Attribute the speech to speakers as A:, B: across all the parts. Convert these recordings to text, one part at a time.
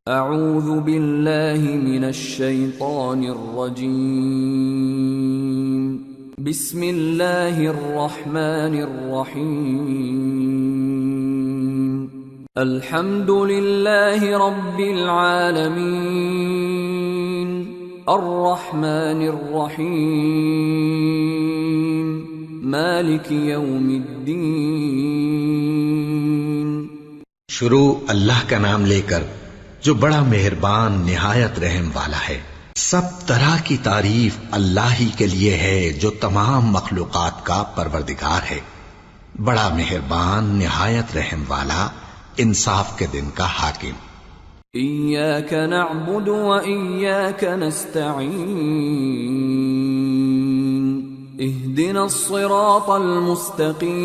A: اعوذ باللہ من الشیطان الرجیم بسم اللہ الرحمن الرحیم الحمد للہ رب العالمین الرحمن الرحیم مالک یوم الدین۔
B: شروع اللہ کا نام لے کر جو بڑا مہربان نہایت رحم والا ہے۔ سب طرح کی تعریف اللہ ہی کے لیے ہے جو تمام مخلوقات کا پروردگار ہے، بڑا مہربان نہایت رحم والا، انصاف کے دن کا حاکم۔
A: ایاک نعبد و ایاک نستعین اہدنا الصراط المستقیم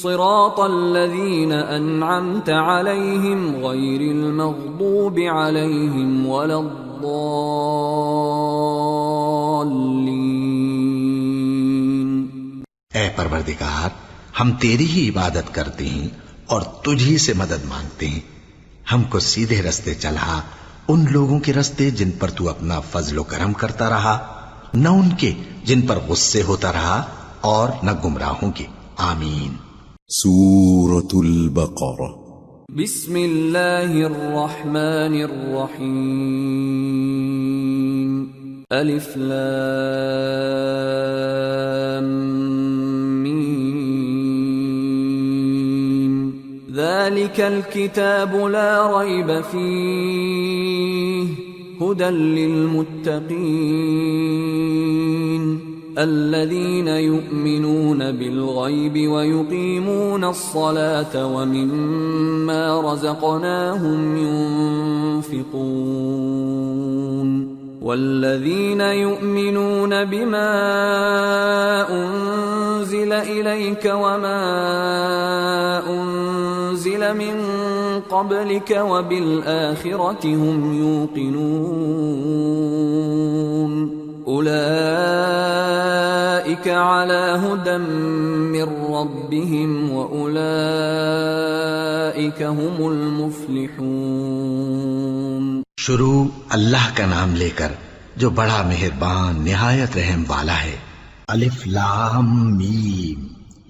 A: صراط الذین انعمت علیہم غیر المغضوب علیہم ولا الضالین۔
B: اے پروردگار، ہم تیری ہی عبادت کرتے ہیں اور تجھ ہی سے مدد مانگتے ہیں، ہم کو سیدھے رستے چلا، ان لوگوں کے رستے جن پر تو اپنا فضل و کرم کرتا رہا، نہ ان کے جن پر غصے ہوتا رہا، اور نہ گمراہوں کے۔ آمین۔
C: سورة البقرة۔
A: بسم اللہ الرحمن الرحیم الف لام میم ذالک الکتاب لا ریب فیہ ہدی للمتقین الذين يؤمنون بالغيب ويقيمون الصلاة ومما رزقناهم ينفقون والذين يؤمنون بما أنزل إليك وما أنزل من قبلك وبالآخرة هم يوقنون اولئک علی ھدی من ربہم واولئک ھم المفلحون۔
B: شروع اللہ کا نام لے کر جو بڑا مہربان نہایت رحم والا ہے۔ الف لام میم،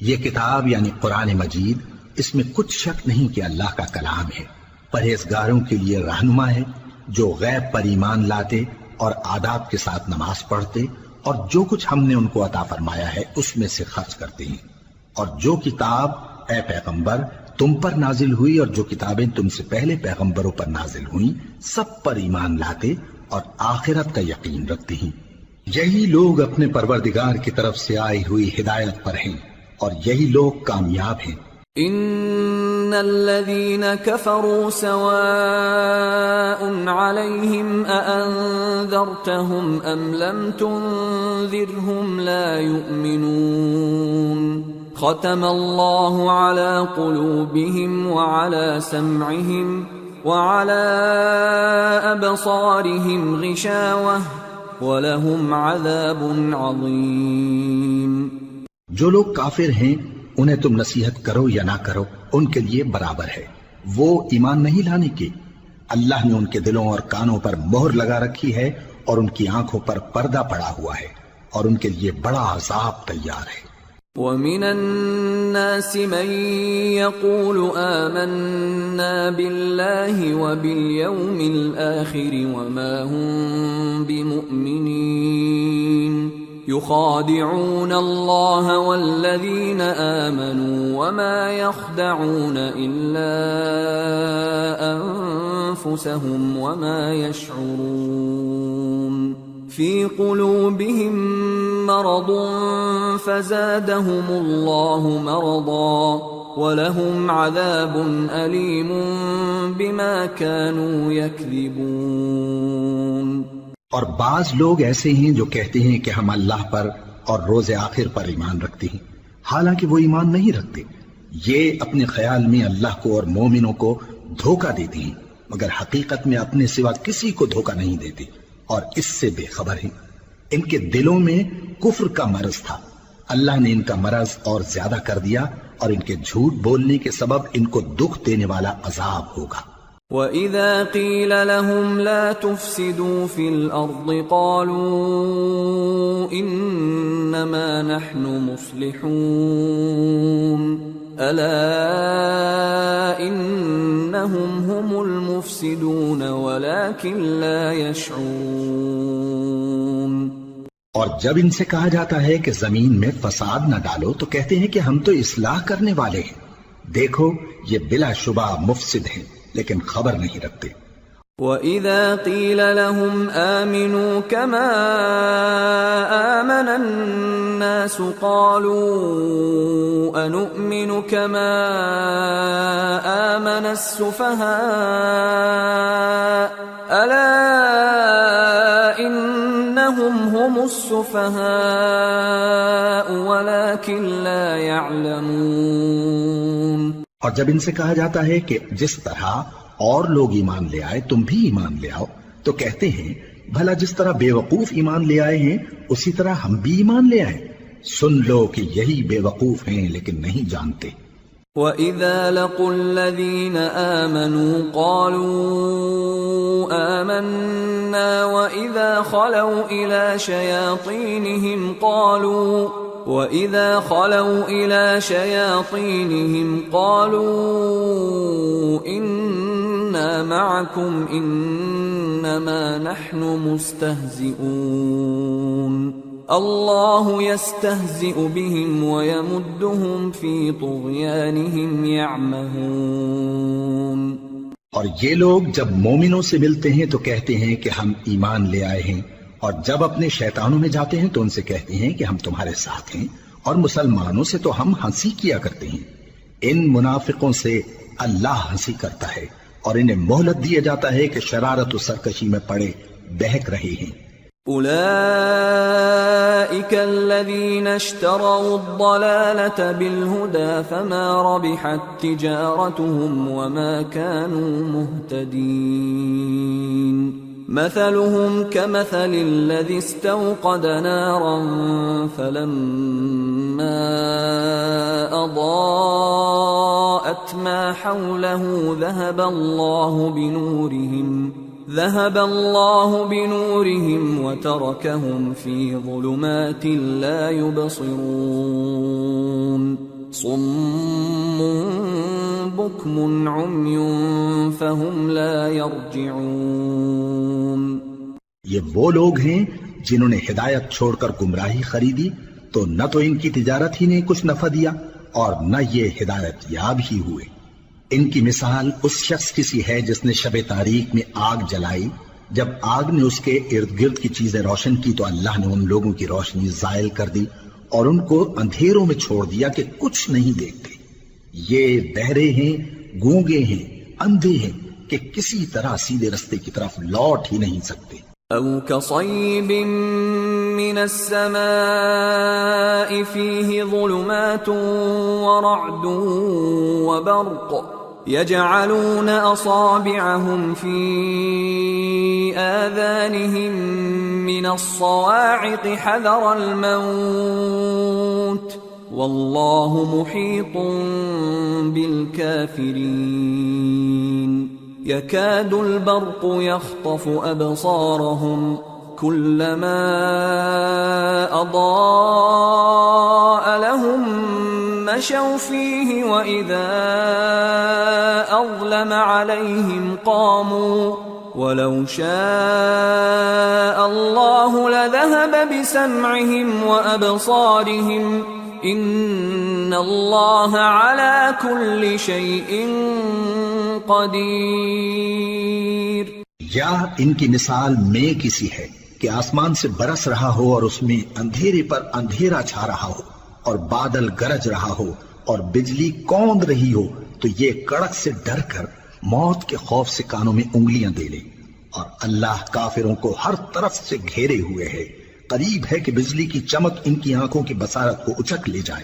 B: یہ کتاب یعنی قرآن مجید، اس میں کچھ شک نہیں کہ اللہ کا کلام ہے، پرہیزگاروں کے لیے رہنما ہے، جو غیب پر ایمان لاتے اور آداب کے ساتھ نماز پڑھتے اور جو کچھ ہم نے ان کو عطا فرمایا ہے اس میں سے خرچ کرتے ہیں، اور جو کتاب اے پیغمبر تم پر نازل ہوئی اور جو کتابیں تم سے پہلے پیغمبروں پر نازل ہوئیں سب پر ایمان لاتے اور آخرت کا یقین رکھتے ہیں، یہی لوگ اپنے پروردگار کی طرف سے آئی ہوئی ہدایت پر ہیں اور یہی لوگ کامیاب ہیں۔
A: ان الذين كفروا سواء عليهم أأنذرتهم ام لم تنذرهم لا يؤمنون ختم الله على قلوبهم وعلى سمعهم وعلى أبصارهم غشاوة ولهم عذاب عظيم۔
B: جو لوگ کافر ہیں انہیں تم نصیحت کرو یا نہ کرو ان کے لیے برابر ہے، وہ ایمان نہیں لانے کے، اللہ نے ان کے دلوں اور کانوں پر مہر لگا رکھی ہے اور ان کی آنکھوں پر پردہ پڑا ہوا ہے اور ان کے لیے بڑا عذاب تیار ہے۔
A: وَمِنَ النَّاسِ مَن يَقُولُ آمَنَّا بِاللَّهِ وَبِالْيَوْمِ الْآخِرِ وَمَا هُم بِمُؤْمِنِينَ يخادعون الله والذين آمنوا وما يخدعون إلا أنفسهم وما يشعرون في قلوبهم مرض فزادهم الله مرضا ولهم عذاب أليم بما كانوا يكذبون۔
B: اور بعض لوگ ایسے ہیں جو کہتے ہیں کہ ہم اللہ پر اور روز آخر پر ایمان رکھتے ہیں، حالانکہ وہ ایمان نہیں رکھتے، یہ اپنے خیال میں اللہ کو اور مومنوں کو دھوکہ دیتے ہیں، مگر حقیقت میں اپنے سوا کسی کو دھوکہ نہیں دیتے اور اس سے بے خبر ہیں۔ ان کے دلوں میں کفر کا مرض تھا، اللہ نے ان کا مرض اور زیادہ کر دیا اور ان کے جھوٹ بولنے کے سبب ان کو دکھ دینے والا عذاب ہوگا۔
A: وَإِذَا قِيلَ لَهُمْ لَا تُفْسِدُوا فِي الْأَرْضِ قَالُوا إِنَّمَا نَحْنُ مُصْلِحُونَ أَلَا إِنَّهُمْ هُمُ الْمُفْسِدُونَ وَلَكِنْ لَا يَشْعُرُونَ۔
B: اور جب ان سے کہا جاتا ہے کہ زمین میں فساد نہ ڈالو تو کہتے ہیں کہ ہم تو اصلاح کرنے والے ہیں، دیکھو یہ بلا شبہ مفسد ہیں لیکن خبر نہیں رکھتے۔
A: وَإِذَا قِيلَ لَهُمْ آمِنُوا كَمَا آمَنَ النَّاسُ قَالُوا أَنُؤْمِنُ كَمَا آمَنَ السُّفَهَاءُ أَلَا إِنَّهُمْ هُمُ السُّفَهَاءُ وَلَكِنْ لَا يَعْلَمُونَ۔
B: اور جب ان سے کہا جاتا ہے کہ جس طرح اور لوگ ایمان لے آئے تم بھی ایمان لے آؤ تو کہتے ہیں بھلا جس طرح بے وقوف ایمان لے آئے ہیں اسی طرح ہم بھی ایمان لے آئے۔ سن لو کہ یہی بے وقوف ہیں لیکن نہیں جانتے۔
A: وَإِذَا لَقُوا الَّذِينَ آمَنُوا قَالُوا آمَنَّا وَإِذَا خَلَوْا إِلَى شَيَاطِينِهِمْ قَالُوا إِنَّا مَعَكُمْ إِنَّمَا نَحْنُ مُسْتَهْزِئُونَ اللَّهُ يَسْتَهْزِئُ بِهِمْ وَيَمُدُّهُمْ فِي طُغْيَانِهِمْ يَعْمَهُونَ۔
B: اور یہ لوگ جب مومنوں سے ملتے ہیں تو کہتے ہیں کہ ہم ایمان لے آئے ہیں، اور جب اپنے شیطانوں میں جاتے ہیں تو ان سے کہتے ہیں کہ ہم تمہارے ساتھ ہیں، اور مسلمانوں سے تو ہم ہنسی کیا کرتے ہیں۔ ان منافقوں سے اللہ ہنسی کرتا ہے اور انہیں مہلت دیا جاتا ہے کہ شرارت و سرکشی میں پڑے بہک رہے ہیں۔
A: أولئك الذين اشتروا الضلالة بالهدى فما ربحت تجارتهم وما كانوا مهتدين مثلهم كمثل الذي استوقد نارا فلما أضاءت ما حوله ذهب الله بنورهم وتركهم في ظلمات لا يبصرون صم بكم عمي فهم لا يرجعون۔
B: یہ وہ لوگ ہیں جنہوں نے ہدایت چھوڑ کر گمراہی خریدی تو نہ تو ان کی تجارت ہی نے کچھ نفع دیا اور نہ یہ ہدایت یاب ہی ہوئے۔ ان کی مثال اس شخص کی سی ہے جس نے شب تاریک میں آگ جلائی، جب آگ نے اس کے ارد گرد کی چیزیں روشن کی تو اللہ نے ان لوگوں کی روشنی زائل کر دی اور ان کو اندھیروں میں چھوڑ دیا کہ کچھ نہیں دیکھتے۔ یہ بہرے ہیں، گونگے ہیں، اندھے ہیں کہ کسی طرح سیدھے رستے کی طرف لوٹ ہی نہیں سکتے۔
A: أَوْ كَصَيِّبٍ مِّنَ السَّمَاءِ فِيهِ ظُلُمَاتٌ وَرَعْدٌ وَبَرْقٌ يَجْعَلُونَ أَصَابِعَهُمْ فِي آذَانِهِم مِّنَ الصَّوَاعِقِ حَذَرَ الْمَوْتِ وَاللَّهُ مُحِيطٌ بِالْكَافِرِينَ يكاد البرق يخطف أبصارهم كلما أضاء لهم مشوا فيه وإذا أظلم عليهم قاموا ولو شاء الله لذهب بسمعهم وأبصارهم إن الله على كل شيء قدیر۔
B: یا ان کی مثال میں کسی ہے کہ آسمان سے برس رہا ہو اور اس میں اندھیرے پر اندھیرا چھا رہا ہو اور بادل گرج رہا ہو اور بجلی کوند رہی ہو تو یہ کڑک سے ڈر کر موت کے خوف سے کانوں میں انگلیاں دے لے، اور اللہ کافروں کو ہر طرف سے گھیرے ہوئے ہے۔ قریب ہے کہ بجلی کی چمک ان کی آنکھوں کی بصارت کو اچک لے جائے۔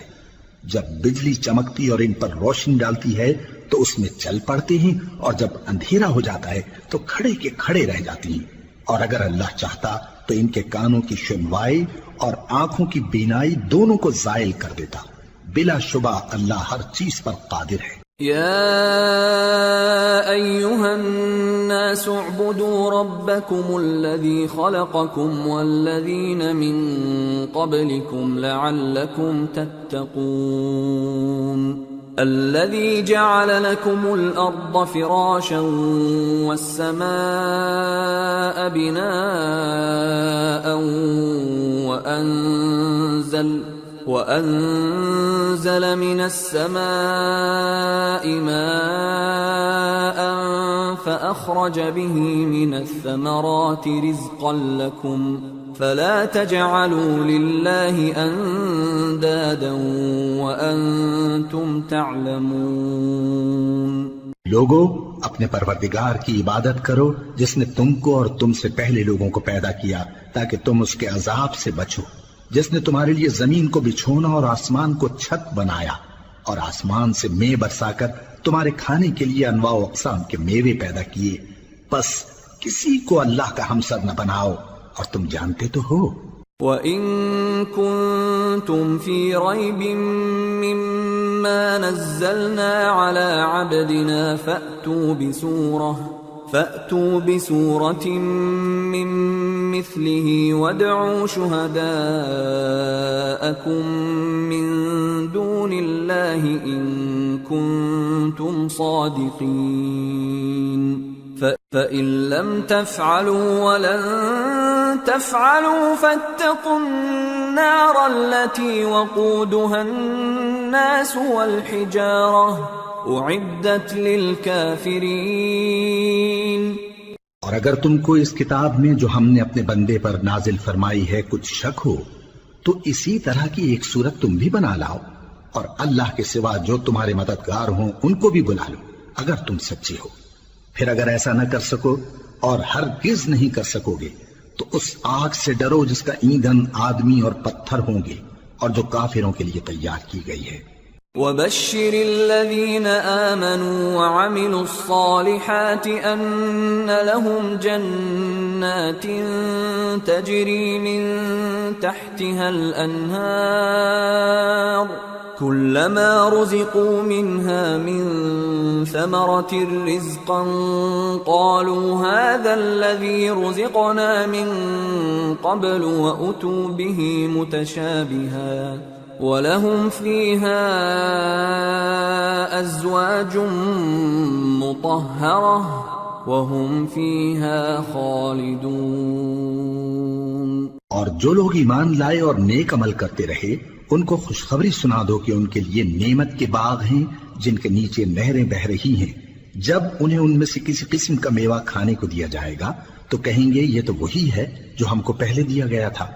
B: جب بجلی چمکتی اور ان پر روشنی ڈالتی ہے تو اس میں چل پڑتے ہیں، اور جب اندھیرا ہو جاتا ہے تو کھڑے کے کھڑے رہ جاتی ہیں۔ اور اگر اللہ چاہتا تو ان کے کانوں کی سنوائی اور آنکھوں کی بینائی دونوں کو زائل کر دیتا۔ بلا شبہ اللہ ہر چیز پر قادر ہے۔
A: يا أيها الناس اعبدوا ربكم الذي خلقكم والذين من قبلكم لعلكم تتقون الذي جعل لكم الأرض فراشا والسماء بناء وأنزل من السماء ماء فأخرج به من الثمرات رزقا لكم فلا تجعلوا لله أندادا وأنتم تعلمون۔
B: لوگو، اپنے پروردگار کی عبادت کرو جس نے تم کو اور تم سے پہلے لوگوں کو پیدا کیا تاکہ تم اس کے عذاب سے بچو، جس نے تمہارے لیے زمین کو بچھونا اور آسمان کو چھت بنایا اور آسمان سے مے برسا کر تمہارے کھانے کے لیے انواع و اقسام کے میوے پیدا کیے، پس کسی کو اللہ کا ہمسر نہ بناؤ اور تم جانتے تو ہو۔
A: وَإِن كُنتُمْ فِي رَيْبٍ مِّمَّا نَزَّلْنَا عَلَى عَبْدِنَا فَأْتُوا بِسُورَةٍ مِّن مِّثْلِهِ وَادْعُوا شُهَدَاءَكُم مِّن دُونِ اللَّهِ إِن كُنتُمْ صَادِقِينَ فَإِن لَّمْ تَفْعَلُوا وَلَن تَفْعَلُوا فَاتَّقُوا النَّارَ الَّتِي وَقُودُهَا النَّاسُ وَالْحِجَارَةُ أُعِدَّتْ لِلْكَافِرِينَ۔
B: اور اگر تم کو اس کتاب میں جو ہم نے اپنے بندے پر نازل فرمائی ہے کچھ شک ہو تو اسی طرح کی ایک صورت تم بھی بنا لاؤ، اور اللہ کے سوا جو تمہارے مددگار ہوں ان کو بھی بلا لو اگر تم سچے ہو۔ پھر اگر ایسا نہ کر سکو اور ہرگز نہیں کر سکو گے تو اس آگ سے ڈرو جس کا ایندھن آدمی اور پتھر ہوں گے اور جو کافروں کے لیے تیار کی گئی ہے۔
A: وَبَشِّرِ الَّذِينَ آمَنُوا وَعَمِلُوا الصَّالِحَاتِ أَنَّ لَهُمْ جَنَّاتٍ تَجْرِي مِن تَحْتِهَا الْأَنْهَارُ كُلَّمَا رُزِقُوا مِنْهَا مِن ثَمَرَةٍ رِزْقًا قَالُوا هَذَا الَّذِي رُزِقْنَا مِن قَبْلُ وَأُتُوا بِهِ مُتَشَابِهًا وَلَهُمْ فِيهَا أَزْوَاجٌ مُطَهَّرَةٌ وَهُمْ فِيهَا خَالِدُونَ۔
B: اور جو لوگ ایمان لائے اور نیک عمل کرتے رہے ان کو خوشخبری سنا دو کہ ان کے لیے نعمت کے باغ ہیں جن کے نیچے نہریں بہہ رہی ہیں، جب انہیں ان میں سے کسی قسم کا میوہ کھانے کو دیا جائے گا تو کہیں گے یہ تو وہی ہے جو ہم کو پہلے دیا گیا تھا،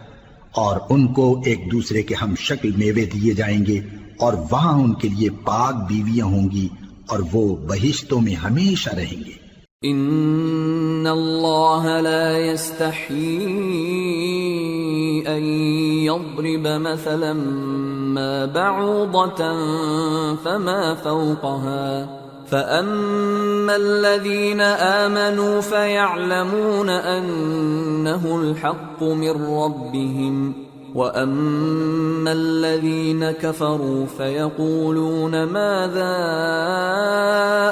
B: اور ان کو ایک دوسرے کے ہم شکل میوے دیے جائیں گے اور وہاں ان کے لیے پاک بیویاں ہوں گی اور وہ بہشتوں میں ہمیشہ رہیں گے۔
A: ان اللہ لا يستحيي ان يضرب مثلا ما بعوضة فما فوقها فأما الذين آمنوا فيعلمون أنه الحق من ربهم وأما الذين كفروا فيقولون ماذا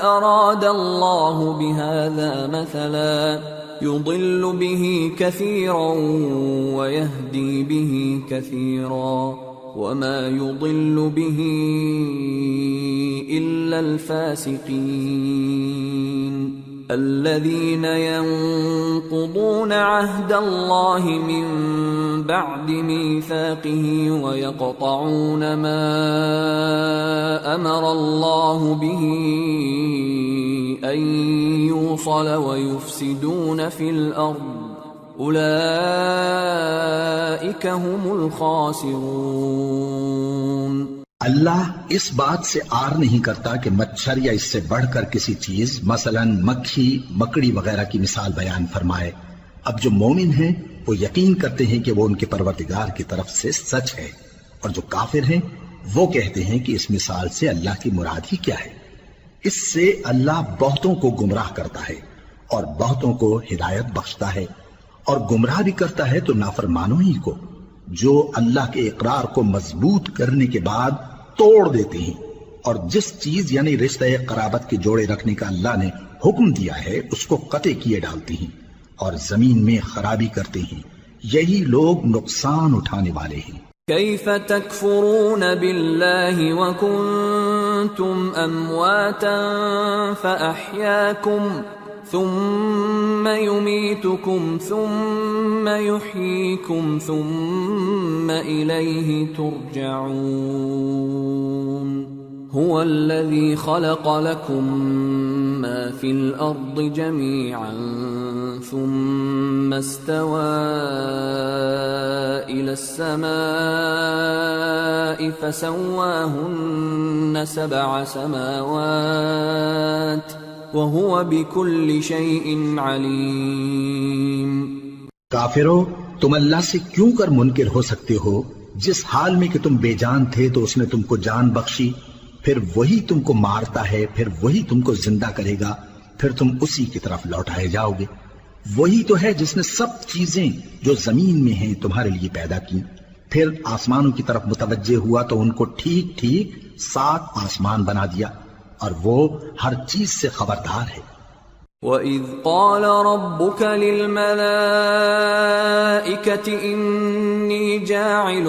A: أراد الله بهذا مثلا يضل به كثيرا ويهدي به كثيرا وما يضل به إلا الفاسقين الذين ينقضون عهد الله من بعد ميثاقه ويقطعون ما أمر الله به أن يوصل ويفسدون في الأرض اولئک هم الخاسرون۔
B: اللہ اس بات سے آر نہیں کرتا کہ مچھر یا اس سے بڑھ کر کسی چیز مثلا مکھی مکڑی وغیرہ کی مثال بیان فرمائے۔ اب جو مومن ہیں وہ یقین کرتے ہیں کہ وہ ان کے پروردگار کی طرف سے سچ ہے، اور جو کافر ہیں وہ کہتے ہیں کہ اس مثال سے اللہ کی مراد ہی کیا ہے۔ اس سے اللہ بہتوں کو گمراہ کرتا ہے اور بہتوں کو ہدایت بخشتا ہے، اور گمراہ بھی کرتا ہے تو نافرمانوں ہی کو، جو اللہ کے اقرار کو مضبوط کرنے کے بعد توڑ دیتے ہیں، اور جس چیز یعنی رشتہ قرابت کے جوڑے رکھنے کا اللہ نے حکم دیا ہے اس کو قطع کیے ڈالتے ہیں اور زمین میں خرابی کرتے ہیں، یہی لوگ نقصان اٹھانے والے ہیں۔
A: كيف تكفرون بالله وكنتم أمواتا فأحياكم ثم يميتكم ثم يحييكم ثم إليه ترجعون هو الذي خلق لكم ما في الأرض جميعا ثم استوى إلى السماء فسواهن 7 سماوات وهو بكل شيء عليم۔
B: کافرو، تم اللہ سے کیوں کر منکر ہو سکتے ہو؟ جس حال میں کہ تم بے جان تھے تو اس نے تم کو جان بخشی، پھر وہی تم کو مارتا ہے، پھر وہی تم کو زندہ کرے گا، پھر تم اسی کی طرف لوٹائے جاؤ گے۔ وہی تو ہے جس نے سب چیزیں جو زمین میں ہیں تمہارے لیے پیدا کی، پھر آسمانوں کی طرف متوجہ ہوا تو ان کو ٹھیک ٹھیک 7 آسمان بنا دیا، اور وہ ہر چیز سے خبردار ہے۔
A: وَإِذْ قَالَ رَبُّكَ لِلْمَلَائِكَةِ إِنِّي جَاعِلٌ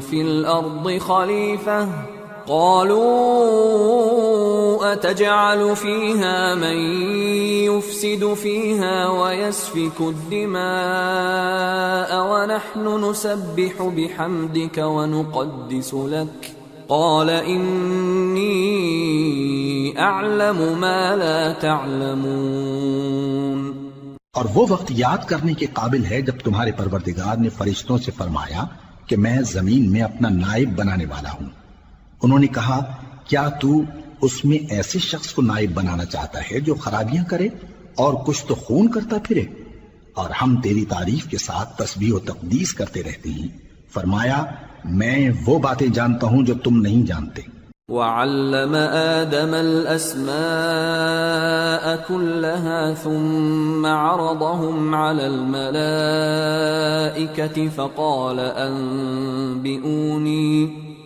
A: فِي الْأَرْضِ خَلِيفَةً قَالُوا أَتَجْعَلُ فِيهَا مَن يُفْسِدُ فِيهَا وَيَسْفِكُ الدِّمَاءَ وَنَحْنُ نُسَبِّحُ بِحَمْدِكَ وَنُقَدِّسُ لَكَ قال انی اعلم ما لا تعلمون۔
B: اور وہ وقت یاد کرنے کے قابل ہے جب تمہارے پروردگار نے فرشتوں سے فرمایا کہ میں زمین میں اپنا نائب بنانے والا ہوں۔ انہوں نے کہا کیا تو اس میں ایسے شخص کو نائب بنانا چاہتا ہے جو خرابیاں کرے اور کچھ تو خون کرتا پھرے؟ اور ہم تیری تعریف کے ساتھ تسبیح و تقدیس کرتے رہتے ہیں۔ فرمایا میں وہ باتیں جانتا ہوں جو تم نہیں جانتے۔
A: وَعَلَّمَ آدَمَ الْأَسْمَاءَ كُلَّهَا ثُمَّ عَرَضَهُمْ عَلَى الْمَلَائِكَةِ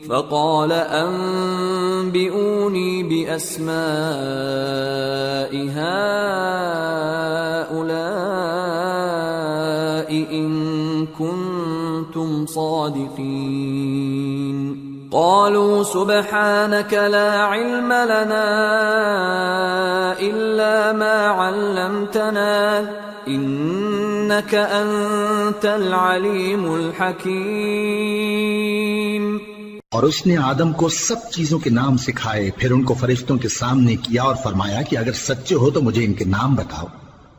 A: فقال أنبئوني بأسماء هؤلاء إن كنتم صادقين قالوا سبحانك لا علم لنا إلا ما علمتنا إنك أنت العليم الحكيم۔
B: اور اس نے آدم کو سب چیزوں کے نام سکھائے، پھر ان کو فرشتوں کے سامنے کیا اور فرمایا کہ اگر سچے ہو تو مجھے ان کے نام بتاؤ۔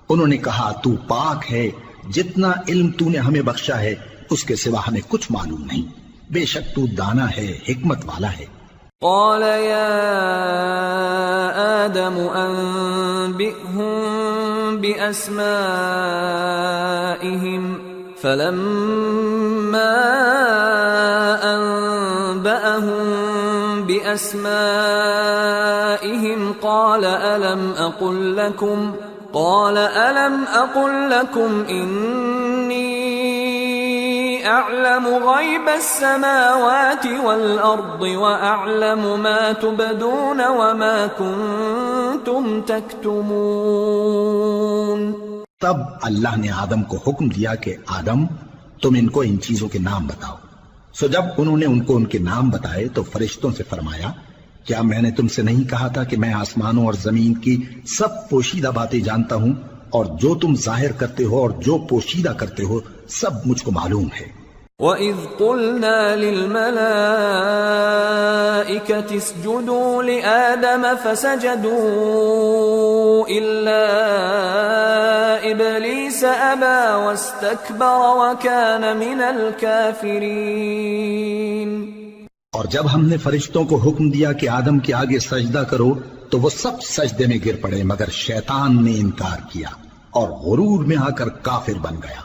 B: انہوں نے کہا تو پاک ہے، جتنا علم تو نے ہمیں بخشا ہے اس کے سوا ہمیں کچھ معلوم نہیں، بے شک تو دانا ہے، حکمت والا ہے۔
A: قال يا آدم أنبئهم بأسمائهم فلما أنبأهم بأسمائهم قال ألم أقل لكم إني أعلم غيب السماوات والأرض وأعلم ما تبدون وما كنتم تكتمون۔
B: تب اللہ نے آدم کو حکم دیا کہ آدم تم ان کو ان چیزوں کے نام بتاؤ۔ سو جب انہوں نے ان کو ان کے نام بتائے تو فرشتوں سے فرمایا کیا میں نے تم سے نہیں کہا تھا کہ میں آسمانوں اور زمین کی سب پوشیدہ باتیں جانتا ہوں، اور جو تم ظاہر کرتے ہو اور جو پوشیدہ کرتے ہو سب مجھ کو معلوم ہے۔
A: وَإِذْ قُلْنَا لِلْمَلَائِكَةِ اسْجُدُوا لِآدَمَ فَسَجَدُوا إِلَّا إِبْلِيسَ أَبَى وَاسْتَكْبَرَ وَكَانَ مِنَ الْكَافِرِينَ۔
B: اور جب ہم نے فرشتوں کو حکم دیا کہ آدم کے آگے سجدہ کرو تو وہ سب سجدے میں گر پڑے مگر شیطان نے انکار کیا اور غرور میں آ کر کافر بن گیا۔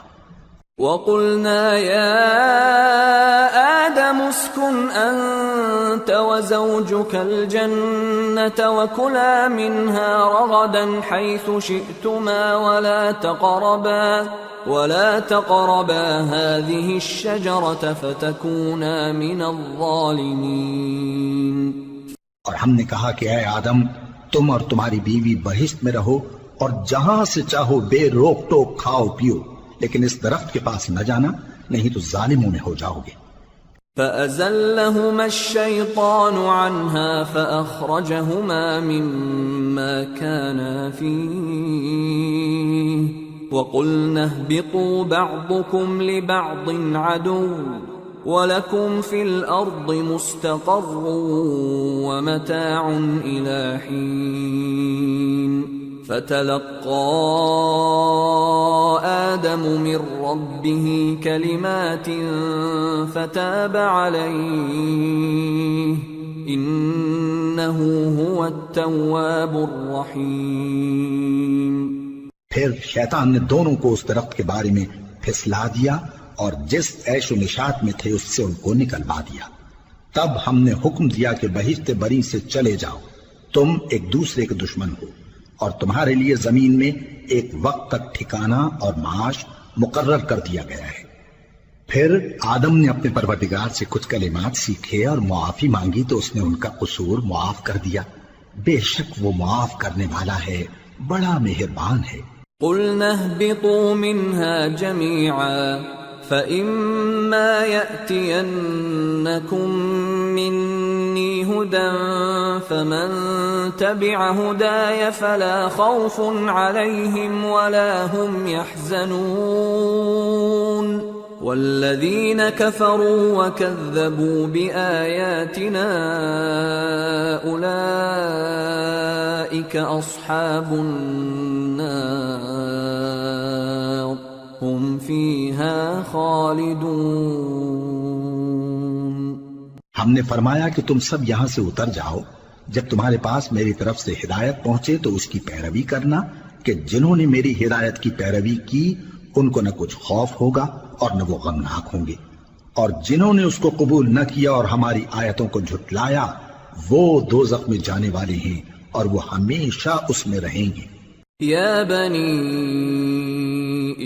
A: وَقُلْنَا يَا آدَمُ اسْكُنْ أَنْتَ أنت وزوجك الجنة وكلا منها رغدا حيث شئتما ولا تقربا هذه الشجرة فتكونا من الظالمين.
B: اور ہم نے کہا کہ اے آدم، تم اور تمہاری بیوی بہشت میں رہو اور جہاں سے چاہو بے روک ٹوک کھاؤ پیو، لیکن اس درخت کے پاس نہ جانا، نہیں تو ظالموں میں ہو جاؤ گے.
A: فأزلهما الشيطان عنها فأخرجهما مما كانا فيه وقلنا اهبطوا بعضكم لبعض عدو وَلَكُمْ فِي الْأَرْضِ مُسْتَقَرٌّ وَمَتَاعٌ إِلَىٰ حِينٍ. فَتَلَقَّىٰ آدَمُ مِن رَّبِّهِ كَلِمَاتٍ فَتَابَ عَلَيْهِ إِنَّهُ هُوَ التَّوَّابُ الرَّحِيمُ.
B: پھر شیطان نے دونوں کو اس درخت کے بارے میں پھسلا دیا اور جس عیش و نشاط میں تھے اس سے ان کو نکلوا دیا. تب ہم نے حکم دیا کہ بہشت بری سے چلے جاؤ، تم ایک دوسرے کے دشمن ہو، اور تمہارے لیے زمین میں ایک وقت تک ٹھکانہ اور معاش مقرر کر دیا گیا ہے. پھر آدم نے اپنے پروردگار سے کچھ کلمات سیکھے اور معافی مانگی تو اس نے ان کا قصور معاف کر دیا. بے شک وہ معاف کرنے والا ہے، بڑا مہربان ہے.
A: قُلْنَا اهْبِطُوا مِنْهَا جَمِيعًا فَإِمَّا يَأْتِيَنَّكُم مِّنِّي هُدًى فَمَن تَبِعَ هُدَايَ فَلَا خَوْفٌ عَلَيْهِمْ وَلَا هُمْ يَحْزَنُونَ. وَالَّذِينَ كَفَرُوا وَكَذَّبُوا بِآيَاتِنَا أُولَٰئِكَ أَصْحَابُ النَّارِ ہم فیہا خالدون.
B: ہم نے فرمایا کہ تم سب یہاں سے اتر جاؤ، جب تمہارے پاس میری طرف سے ہدایت پہنچے تو اس کی پیروی کرنا کہ جنہوں نے میری ہدایت کی پیروی کی ان کو نہ کچھ خوف ہوگا اور نہ وہ غمناک ہوں گے، اور جنہوں نے اس کو قبول نہ کیا اور ہماری آیتوں کو جھٹلایا وہ دوزخ میں جانے والے ہیں اور وہ ہمیشہ اس میں رہیں گے.
A: یا بنی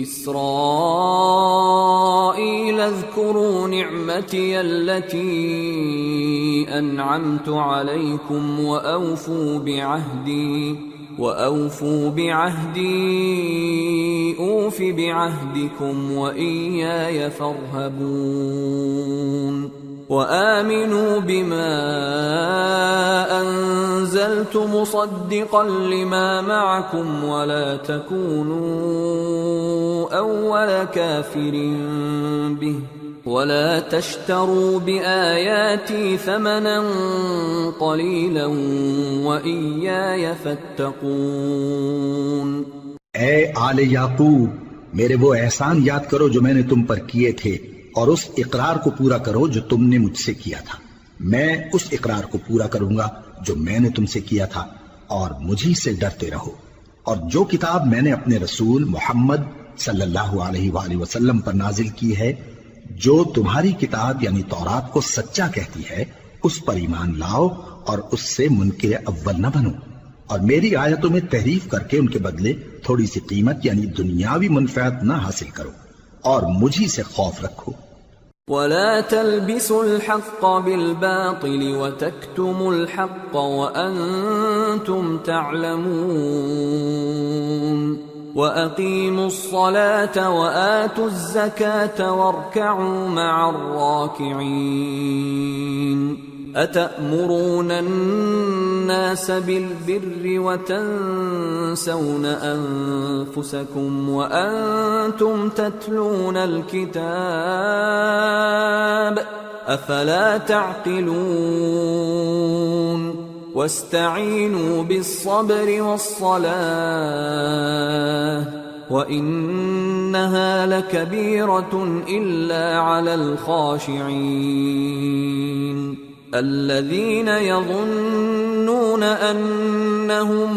A: إسرائيل اذكروا نعمتي التي أنعمت عليكم وأوفوا بعهدي أوف بعهدكم وإياي فارهبون. وآمنوا بما أنزلت مصدقا لما معكم ولا تكونوا أول كافر به ولا تشتروا بآياتي ثمنا قليلا وإياي فاتقون.
B: اے آل یعقوب، میرے وہ احسان یاد کرو جو میں نے تم پر کیے تھے، اور اس اقرار کو پورا کرو جو تم نے مجھ سے کیا تھا. میں اس اقرار کو پورا کروں گا جو میں نے تم سے کیا تھا، اور مجھی سے ڈرتے رہو. اور جو کتاب میں نے اپنے رسول محمد صلی اللہ علیہ وآلہ وسلم پر نازل کی ہے، جو تمہاری کتاب یعنی تورات کو سچا کہتی ہے، اس پر ایمان لاؤ اور اس سے منکر اول نہ بنو، اور میری آیتوں میں تحریف کر کے ان کے بدلے تھوڑی سی قیمت یعنی دنیاوی منفعت نہ حاصل کرو، اور مجھی سے خوف رکھو.
A: وَلَا تَلْبِسُوا الْحَقَّ بِالْبَاطِلِ وَتَكْتُمُوا الْحَقَّ وَأَنْتُمْ تَعْلَمُونَ. وَأَقِيمُوا الصَّلَاةَ وَآتُوا الزَّكَاةَ وَارْكَعُوا مَعَ الرَّاكِعِينَ. أَتَأْمُرُونَ النَّاسَ بِالْبِرِّ وَتَنْسَوْنَ أَنفُسَكُمْ وَأَنْتُمْ تَتْلُونَ الْكِتَابَ أَفَلَا تَعْقِلُونَ. وَاسْتَعِينُوا بِالصَّبْرِ وَالصَّلَاةِ وَإِنَّهَا لَكَبِيرَةٌ إِلَّا عَلَى الْخَاشِعِينَ الَّذِينَ يَظُنُّونَ أَنَّهُمْ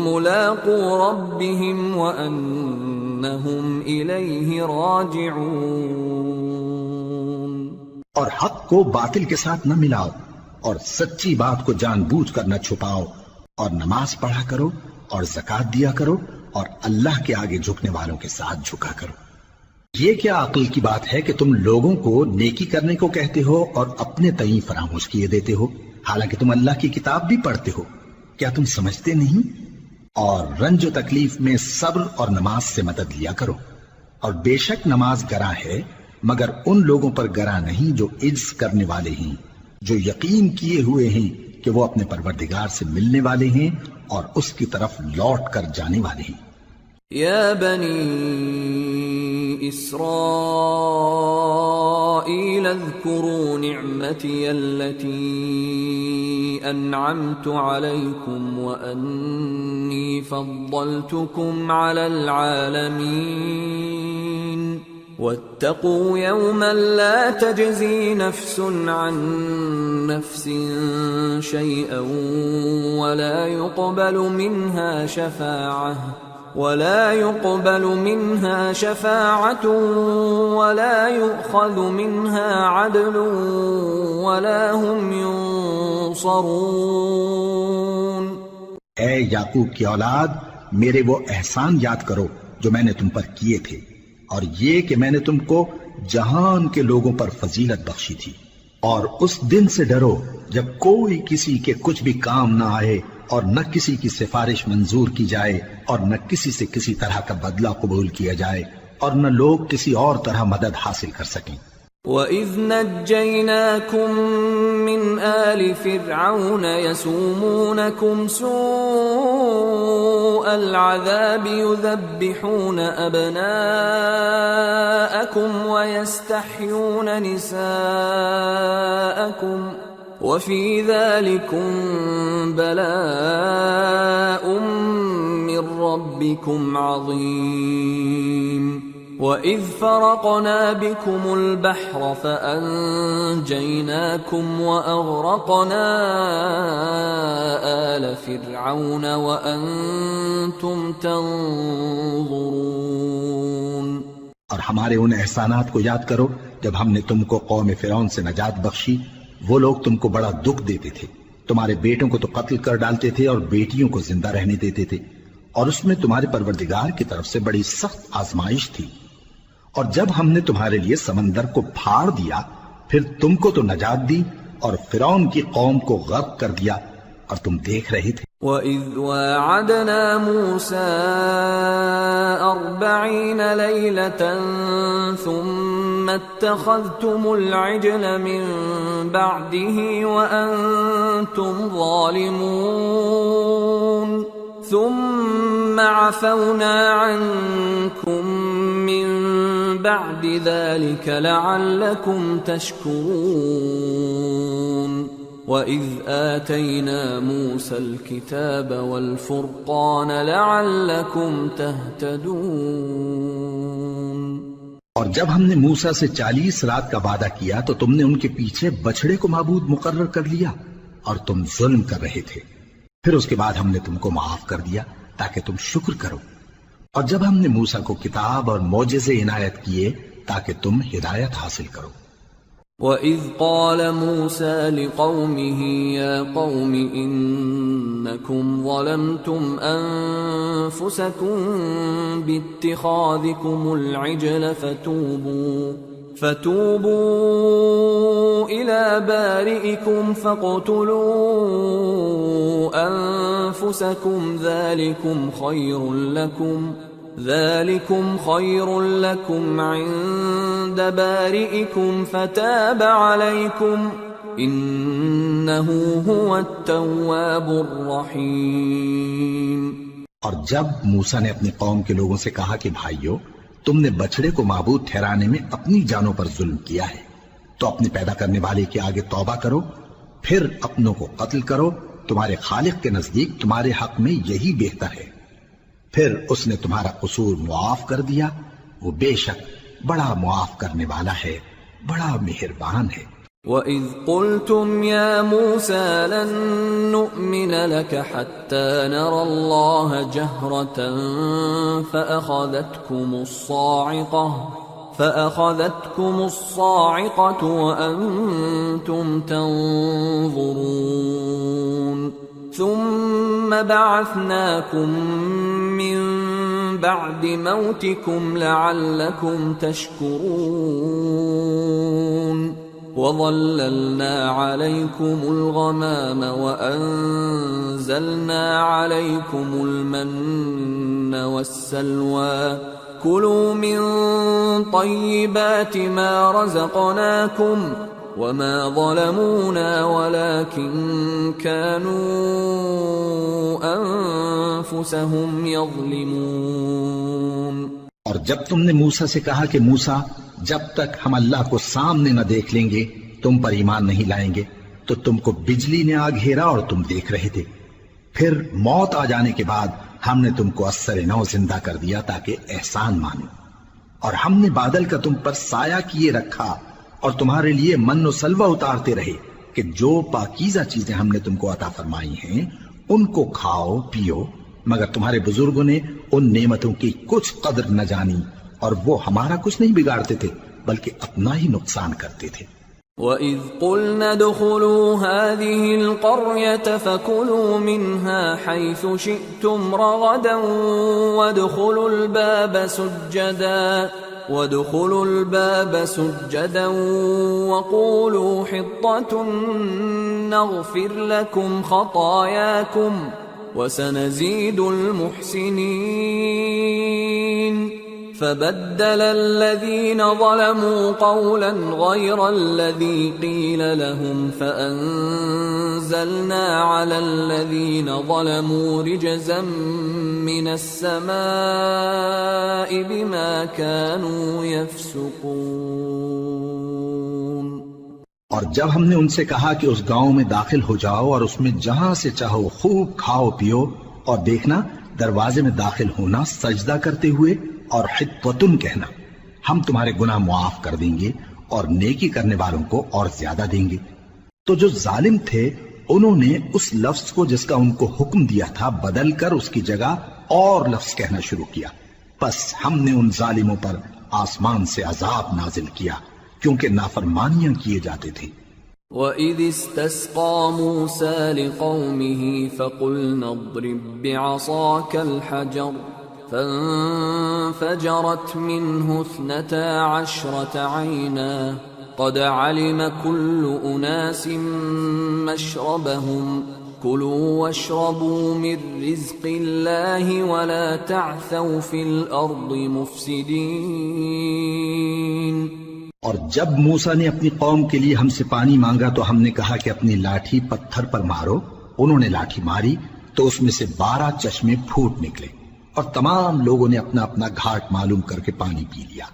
A: مُلَاقُو رَبِّهِمْ وَأَنَّهُمْ إِلَيْهِ رَاجِعُونَ.
B: اور حق کو باطل کے ساتھ نہ ملاؤ، اور سچی بات کو جان بوجھ کر نہ چھپاؤ، اور نماز پڑھا کرو اور زکات دیا کرو، اور اللہ کے آگے جھکنے والوں کے ساتھ جھکا کرو۔ یہ کیا عقل کی بات ہے کہ تم لوگوں کو نیکی کرنے کو کہتے ہو اور اپنے تئیں فراموش کیے دیتے ہو، حالانکہ تم اللہ کی کتاب بھی پڑھتے ہو؟ کیا تم سمجھتے نہیں؟ اور رنج و تکلیف میں صبر اور نماز سے مدد لیا کرو، اور بے شک نماز گراں ہے، مگر ان لوگوں پر گراں نہیں جو عجز کرنے والے ہیں، جو یقین کیے ہوئے ہیں کہ وہ اپنے پروردگار سے ملنے والے ہیں اور اس کی طرف لوٹ کر جانے والے ہیں۔
A: یا بنی اسرائیل اذکروا نعمتی التي انعمت علیکم وانی فضلتکم علی العالمین واتقوا يوما لا تجزي نفس عن نفس شيئا ولا يقبل منها شفاعة ولا يؤخذ منها عدل ولا هم ينصرون۔
B: اے یعقوب کی اولاد، میرے وہ احسان یاد کرو جو میں نے تم پر کیے تھے، اور یہ کہ میں نے تم کو جہان کے لوگوں پر فضیلت بخشی تھی، اور اس دن سے ڈرو جب کوئی کسی کے کچھ بھی کام نہ آئے، اور نہ کسی کی سفارش منظور کی جائے، اور نہ کسی سے کسی طرح کا بدلہ قبول کیا جائے، اور نہ لوگ کسی اور طرح مدد حاصل کر سکیں۔
A: وَإِذْ نَجَّيْنَاكُمْ مِنْ آلِ فِرْعَوْنَ يَسُومُونَكُمْ سُوءَ الْعَذَابِ يُذَبِّحُونَ أَبْنَاءَكُمْ وَيَسْتَحْيُونَ نِسَاءَكُمْ وَفِي ذَلِكُمْ بَلَاءٌ مِّن رَّبِّكُمْ عَظِيمٌ۔ وَإِذْ فَرَقْنَا بِكُمُ الْبَحْرَ فَأَنْجَيْنَاكُمْ وَأَغْرَقْنَا آلَ فِرْعَوْنَ وَأَنْتُمْ تَنظُرُونَ۔
B: اور ہمارے ان احسانات کو یاد کرو جب ہم نے تم کو قوم فرعون سے نجات بخشی۔ وہ لوگ تم کو بڑا دکھ دیتے تھے، تمہارے بیٹوں کو تو قتل کر ڈالتے تھے اور بیٹیوں کو زندہ رہنے دیتے تھے، اور اس میں تمہارے پروردگار کی طرف سے بڑی سخت آزمائش تھی۔ اور جب ہم نے تمہارے لیے سمندر کو پھاڑ دیا، پھر تم کو تو نجات دی اور فرعون کی قوم کو غرق کر دیا، اور تم دیکھ رہے تھے۔
A: وَإِذْ وَاعَدْنَا مُوسَىٰ 40 لَيْلَةً ثُمَّ اتَّخَذْتُمُ الْعِجْلَ مِن بَعْدِهِ وَأَنْتُمْ ظَالِمُونَ ثُمَّ عَفَوْنَا عَنْكُمْ مِن بَعْدِ ذَلِكَ لَعَلَّكُمْ تَشْكُرُونَ۔ وَإِذْ آتَيْنَا مُوسَى الْكِتَابَ وَالْفُرْقَانَ لَعَلَّكُمْ تَهْتَدُونَ۔
B: اور جب ہم نے موسیٰ سے 40 رات کا وعدہ کیا تو تم نے ان کے پیچھے بچڑے کو معبود مقرر کر لیا، اور تم ظلم کر رہے تھے۔ پھر اس کے بعد ہم نے تم کو معاف کر دیا تاکہ تم شکر کرو۔ اور جب ہم نے موسیٰ کو کتاب اور معجزے عنایت کیے تاکہ تم ہدایت حاصل کرو۔
A: وَإِذْ قَالَ مُوسَىٰ لِقَوْمِهِ يَا قَوْمِ إِنَّكُمْ ظَلَمْتُمْ أَنفُسَكُمْ بِاتِّخَاذِكُمُ الْعِجْلَ فَتُوبُوا إِلَىٰ بَارِئِكُمْ فَاقْتُلُوا أَنفُسَكُمْ ذَلِكُمْ خَيْرٌ لَكُمْ عِندَ بَارِئِكُمْ فَتَابَ عَلَيْكُمْ إِنَّهُ هُوَ التَّوَّابُ الرَّحِيمُ۔
B: اور جب موسیٰ نے اپنی قوم کے لوگوں سے کہا کہ بھائیو، تم نے بچڑے کو معبود ٹھہرانے میں اپنی جانوں پر ظلم کیا ہے، تو اپنے پیدا کرنے والے کے آگے توبہ کرو، پھر اپنوں کو قتل کرو، تمہارے خالق کے نزدیک تمہارے حق میں یہی بہتر ہے۔ پھر اس نے تمہارا قصور معاف کر دیا، وہ بے شک بڑا معاف کرنے والا ہے، بڑا مہربان ہے۔
A: وَإِذْ قُلْتُمْ يَا مُوسَىٰ لَن نُّؤْمِنَ لَكَ حَتَّىٰ نَرَى اللَّهَ جَهْرَةً فأخذتكم الصاعقة وأنتم تنظرون ثم بعثناكم من بعد موتكم لعلكم تشكرون وظللنا عليكم الغمام وأنزلنا عليكم المن والسلوى كلوا من طيبات ما رزقناكم وما ظلمونا ولكن كانوا أنفسهم يظلمون۔
B: اور جب تم نے موسیٰ سے کہا کہ موسیٰ جب تک ہم اللہ کو سامنے نہ دیکھ لیں گے تم پر ایمان نہیں لائیں گے، تو تم کو بجلی نے آ گھیرا اور تم دیکھ رہے تھے، پھر موت آ جانے کے بعد ہم نے تم کو اثر نو زندہ کر دیا تاکہ احسان مانو، اور ہم نے بادل کا تم پر سایہ کیے رکھا اور تمہارے لیے من و سلوہ اتارتے رہے کہ جو پاکیزہ چیزیں ہم نے تم کو عطا فرمائی ہیں ان کو کھاؤ پیو، مگر تمہارے بزرگوں نے ان نعمتوں کی کچھ قدر نہ جانی اور وہ ہمارا کچھ نہیں بگاڑتے تھے بلکہ اپنا ہی نقصان کرتے تھے۔
A: وَإِذْ قُلْنَا ادْخُلُوا هَٰذِهِ الْقَرْيَةَ فَكُلُوا مِنْهَا حَيْثُ شِئْتُمْ رَغَدًا وَادْخُلُوا الْبَابَ سُجَّدًا وَقُولُوا حِطَّةٌ نَغْفِرْ لَكُمْ خَطَايَاكُمْ وَسَنَزِيدُ الْمُحْسِنِينَ فبدل الذين ظلموا قولا غير الذي قيل لهم فأنزلنا على الذين ظلموا رجزا من السماء بما كانوا يفسقون۔
B: اور جب ہم نے ان سے کہا کہ اس گاؤں میں داخل ہو جاؤ اور اس میں جہاں سے چاہو خوب کھاؤ پیو، اور دیکھنا دروازے میں داخل ہونا سجدہ کرتے ہوئے اور حطوتن کہنا، ہم تمہارے گناہ معاف کر دیں گے اور نیکی کرنے والوں کو اور زیادہ دیں گے۔ تو جو ظالم تھے انہوں نے اس لفظ کو جس کا ان کو حکم دیا تھا بدل کر اس کی جگہ اور لفظ کہنا شروع کیا، پس ہم نے ان ظالموں پر آسمان سے عذاب نازل کیا کیونکہ نافرمانیاں کیے جاتے تھے۔
A: وَإِذِ اسْتَسْقَى مُوسَىٰ لِقَوْمِهِ فَقُلْنَا اضْرِب بِّعَصَاكَ الْحَجَرَ فانفجرت منه 12 عينا قد علم كل أناس مشربهم كلوا واشربوا من رزق الله ولا تعثوا في الأرض مفسدين۔
B: اور جب موسیٰ نے اپنی قوم کے لیے ہم سے پانی مانگا تو ہم نے کہا کہ اپنی لاٹھی پتھر پر مارو، انہوں نے لاٹھی ماری تو اس میں سے 12 چشمے پھوٹ نکلے اور تمام لوگوں نے اپنا اپنا گھاٹ معلوم کر کے پانی پی لیا۔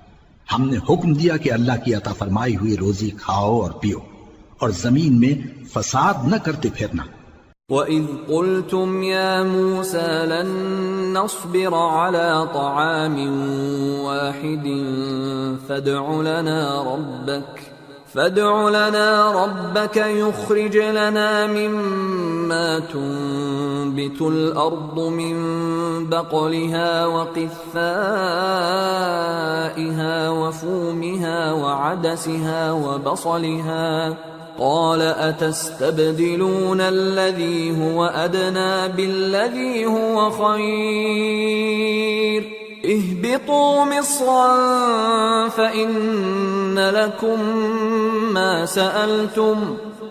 B: ہم نے حکم دیا کہ اللہ کی عطا فرمائی ہوئی روزی کھاؤ اور پیو اور زمین میں فساد نہ کرتے پھرنا۔
A: وَإِذْ قُلْتُمْ يَا مُوسَىٰ لَن نَّصْبِرَ عَلَىٰ طَعَامٍ وَاحِدٍ فادع لنا ربك يخرج لنا مما تنبت الأرض من بقلها وقثائها وفومها وعدسها وبصلها قال أتستبدلون الذي هو أدنى بالذي هو خير اهبطوا مصرا فإن لكم ما سألتم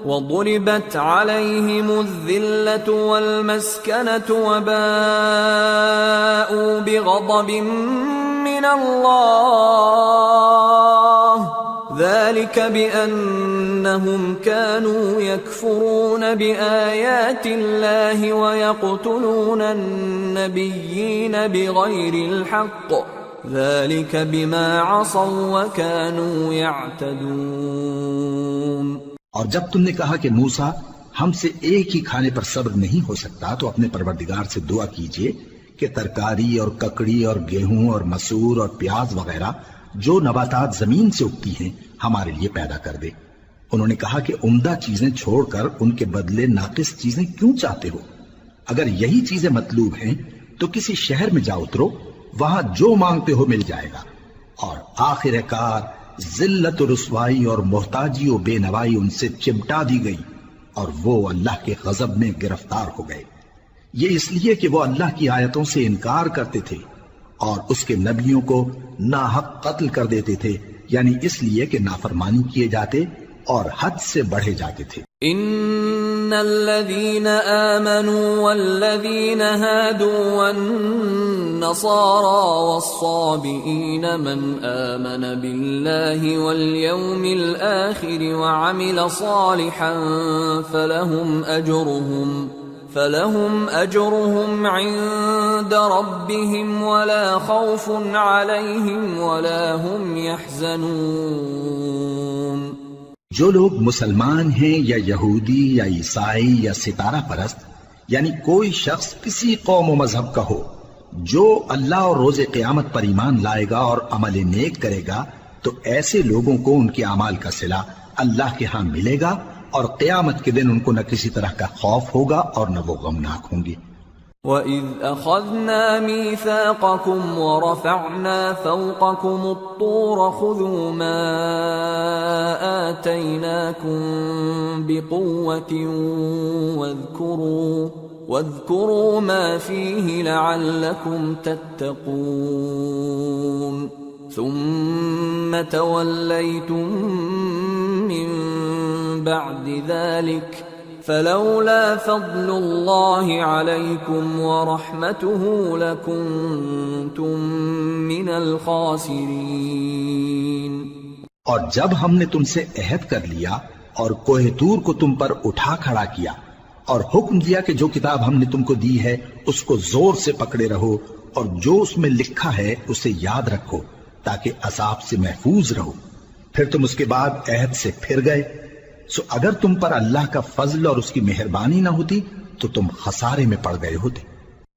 A: وضربت عليهم الذلة والمسكنة وباءوا بغضب من الله ذلك بأنهم كانوا يكفرون بآيات الله ويقتلون النبيين بغير الحق ذلك بما عصوا وكانوا يعتدون۔
B: اور جب تم نے کہا کہ موسیٰ ہم سے ایک ہی کھانے پر صبر نہیں ہو سکتا تو اپنے پروردگار سے دعا کیجئے کہ ترکاری اور ککڑی اور گیہوں اور مسور اور پیاز وغیرہ جو نباتات زمین سے اگتی ہیں ہمارے لیے پیدا کر دے۔ انہوں نے کہا کہ عمدہ چیزیں چھوڑ کر ان کے بدلے ناقص چیزیں کیوں چاہتے ہو؟ اگر یہی چیزیں مطلوب ہیں تو کسی شہر میں جا اترو، وہاں جو مانگتے ہو مل جائے گا، اور آخر کار ذلت و رسوائی اور محتاجی و بے نوائی ان سے چمٹا دی گئی اور وہ اللہ کے غضب میں گرفتار ہو گئے، یہ اس لیے کہ وہ اللہ کی آیتوں سے انکار کرتے تھے اور اس کے نبیوں کو ناحق قتل کر دیتے تھے، یعنی اس لیے کہ نافرمانی کیے جاتے اور حد سے بڑھے جاتے تھے۔
A: ان الذين آمنوا والذين هادوا والنصارى والصابئين من آمن بالله واليوم الآخر وعمل صالحا فلهم أجرهم عند ربهم ولا خوف عليهم ولا هم يحزنون۔
B: جو لوگ مسلمان ہیں یا یہودی یا عیسائی یا ستارہ پرست، یعنی کوئی شخص کسی قوم و مذہب کا ہو، جو اللہ اور روز قیامت پر ایمان لائے گا اور عمل نیک کرے گا تو ایسے لوگوں کو ان کے اعمال کا صلہ اللہ کے ہاں ملے گا، اور قیامت کے دن ان کو نہ کسی طرح کا خوف ہوگا اور نہ وہ غمناک ہوں گے۔
A: وَإِذْ أَخَذْنَا مِيثَاقَكُمْ وَرَفَعْنَا فَوْقَكُمُ الطُّورَ خُذُوا مَا آتَيْنَاكُمْ بِقُوَّةٍ وَاذْكُرُوا مَا فِيهِ لَعَلَّكُمْ تَتَّقُونَ ثُمَّ تَوَلَّيْتُمْ مِنْ بَعْدِ ذَلِكَ فلولا فضل الله عليكم ورحمته لكنتم من الخاسرين۔
B: اور جب ہم نے تم سے عہد کر لیا اور کوہ طور کو تم پر اٹھا کھڑا کیا اور حکم دیا کہ جو کتاب ہم نے تم کو دی ہے اس کو زور سے پکڑے رہو اور جو اس میں لکھا ہے اسے یاد رکھو تاکہ عذاب سے محفوظ رہو، پھر تم اس کے بعد عہد سے پھر گئے، سو اگر تم پر اللہ کا فضل اور اس کی مہربانی نہ ہوتی تو تم خسارے میں پڑ گئے ہوتے۔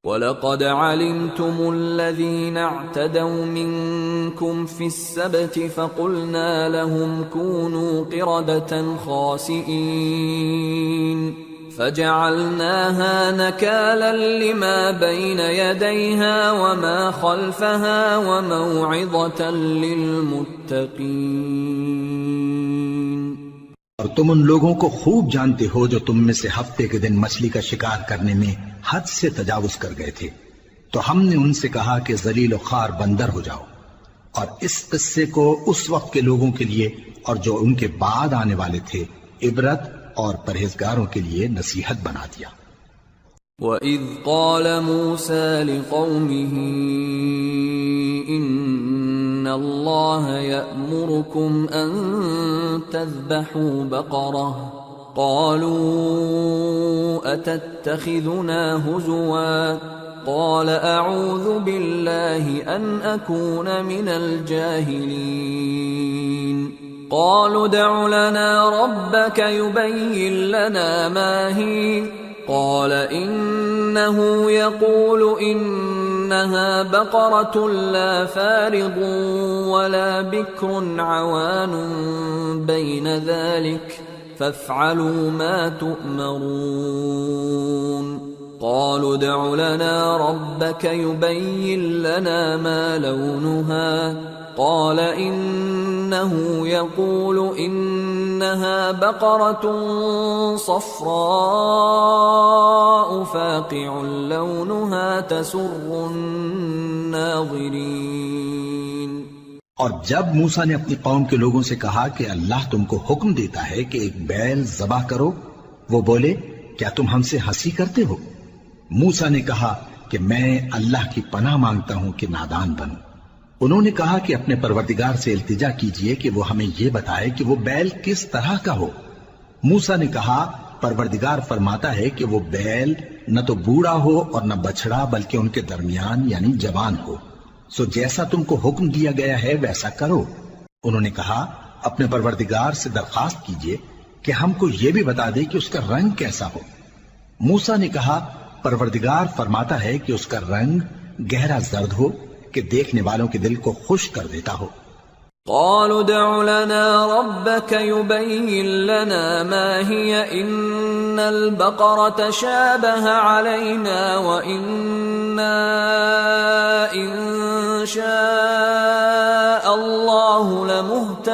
A: وَلَقَدْ عَلِمْتُمُ الَّذِينَ اعْتَدَوْا مِنْكُمْ فِي السَّبْتِ فَقُلْنَا لَهُمْ كُونُوا قِرَدَةً خَاسِئِينَ فَجَعَلْنَاهَا نَكَالًا لِمَا بَيْنَ يَدَيْهَا وَمَا خَلْفَهَا وَمَوْعِظَةً لِلْمُتَّقِينَ۔
B: اور تم ان لوگوں کو خوب جانتے ہو جو تم میں سے ہفتے کے دن مچھلی کا شکار کرنے میں حد سے تجاوز کر گئے تھے، تو ہم نے ان سے کہا کہ ذلیل و خوار بندر ہو جاؤ، اور اس قصے کو اس وقت کے لوگوں کے لیے اور جو ان کے بعد آنے والے تھے عبرت اور پرہیزگاروں کے لیے نصیحت بنا دیا۔
A: وَإِذْ قَالَ مُوسَى لِقَوْمِهِ إِنَّ اللَّهَ يَأْمُرُكُمْ أَن تَذْبَحُوا بَقَرَةً قَالُوا أَتَتَّخِذُنَا هُزُوًا قَالَ أَعُوذُ بِاللَّهِ أَنْ أَكُونَ مِنَ الْجَاهِلِينَ قَالُوا ادْعُ لَنَا رَبَّكَ يُبَيِّن لَّنَا مَا هِيَ قال إنه يقول إنها بقرة لا فارض ولا بكر عوان بين ذلك فافعلوا ما تؤمرون قالوا ادع لنا ربك يبين لنا ما لونها قال إنه يقول إنها بقرة صفراء فاقع لونها تسر الناظرين۔
B: اور جب موسیٰ نے اپنی قوم کے لوگوں سے کہا کہ اللہ تم کو حکم دیتا ہے کہ ایک بیل ذبح کرو، وہ بولے کیا تم ہم سے ہنسی کرتے ہو؟ موسیٰ نے کہا کہ میں اللہ کی پناہ مانگتا ہوں کہ نادان بنوں۔ انہوں نے کہا کہ اپنے پروردگار سے التجا کیجئے کہ وہ ہمیں یہ بتائے کہ وہ بیل کس طرح کا ہو۔ موسیٰ نے کہا پروردگار فرماتا ہے کہ وہ بیل نہ تو بوڑھا ہو اور نہ بچڑا بلکہ ان کے درمیان یعنی جوان ہو، سو جیسا تم کو حکم دیا گیا ہے ویسا کرو۔ انہوں نے کہا اپنے پروردگار سے درخواست کیجئے کہ ہم کو یہ بھی بتا دے کہ اس کا رنگ کیسا ہو۔ موسیٰ نے کہا پروردگار فرماتا ہے کہ اس کا رنگ گہرا زرد ہو کہ دیکھنے والوں کے دل کو خوش کر دیتا ہو۔
A: قالوا ادع لنا ربك يبين لنا ما هي إن البقرة شابه علينا وإنا إن شاء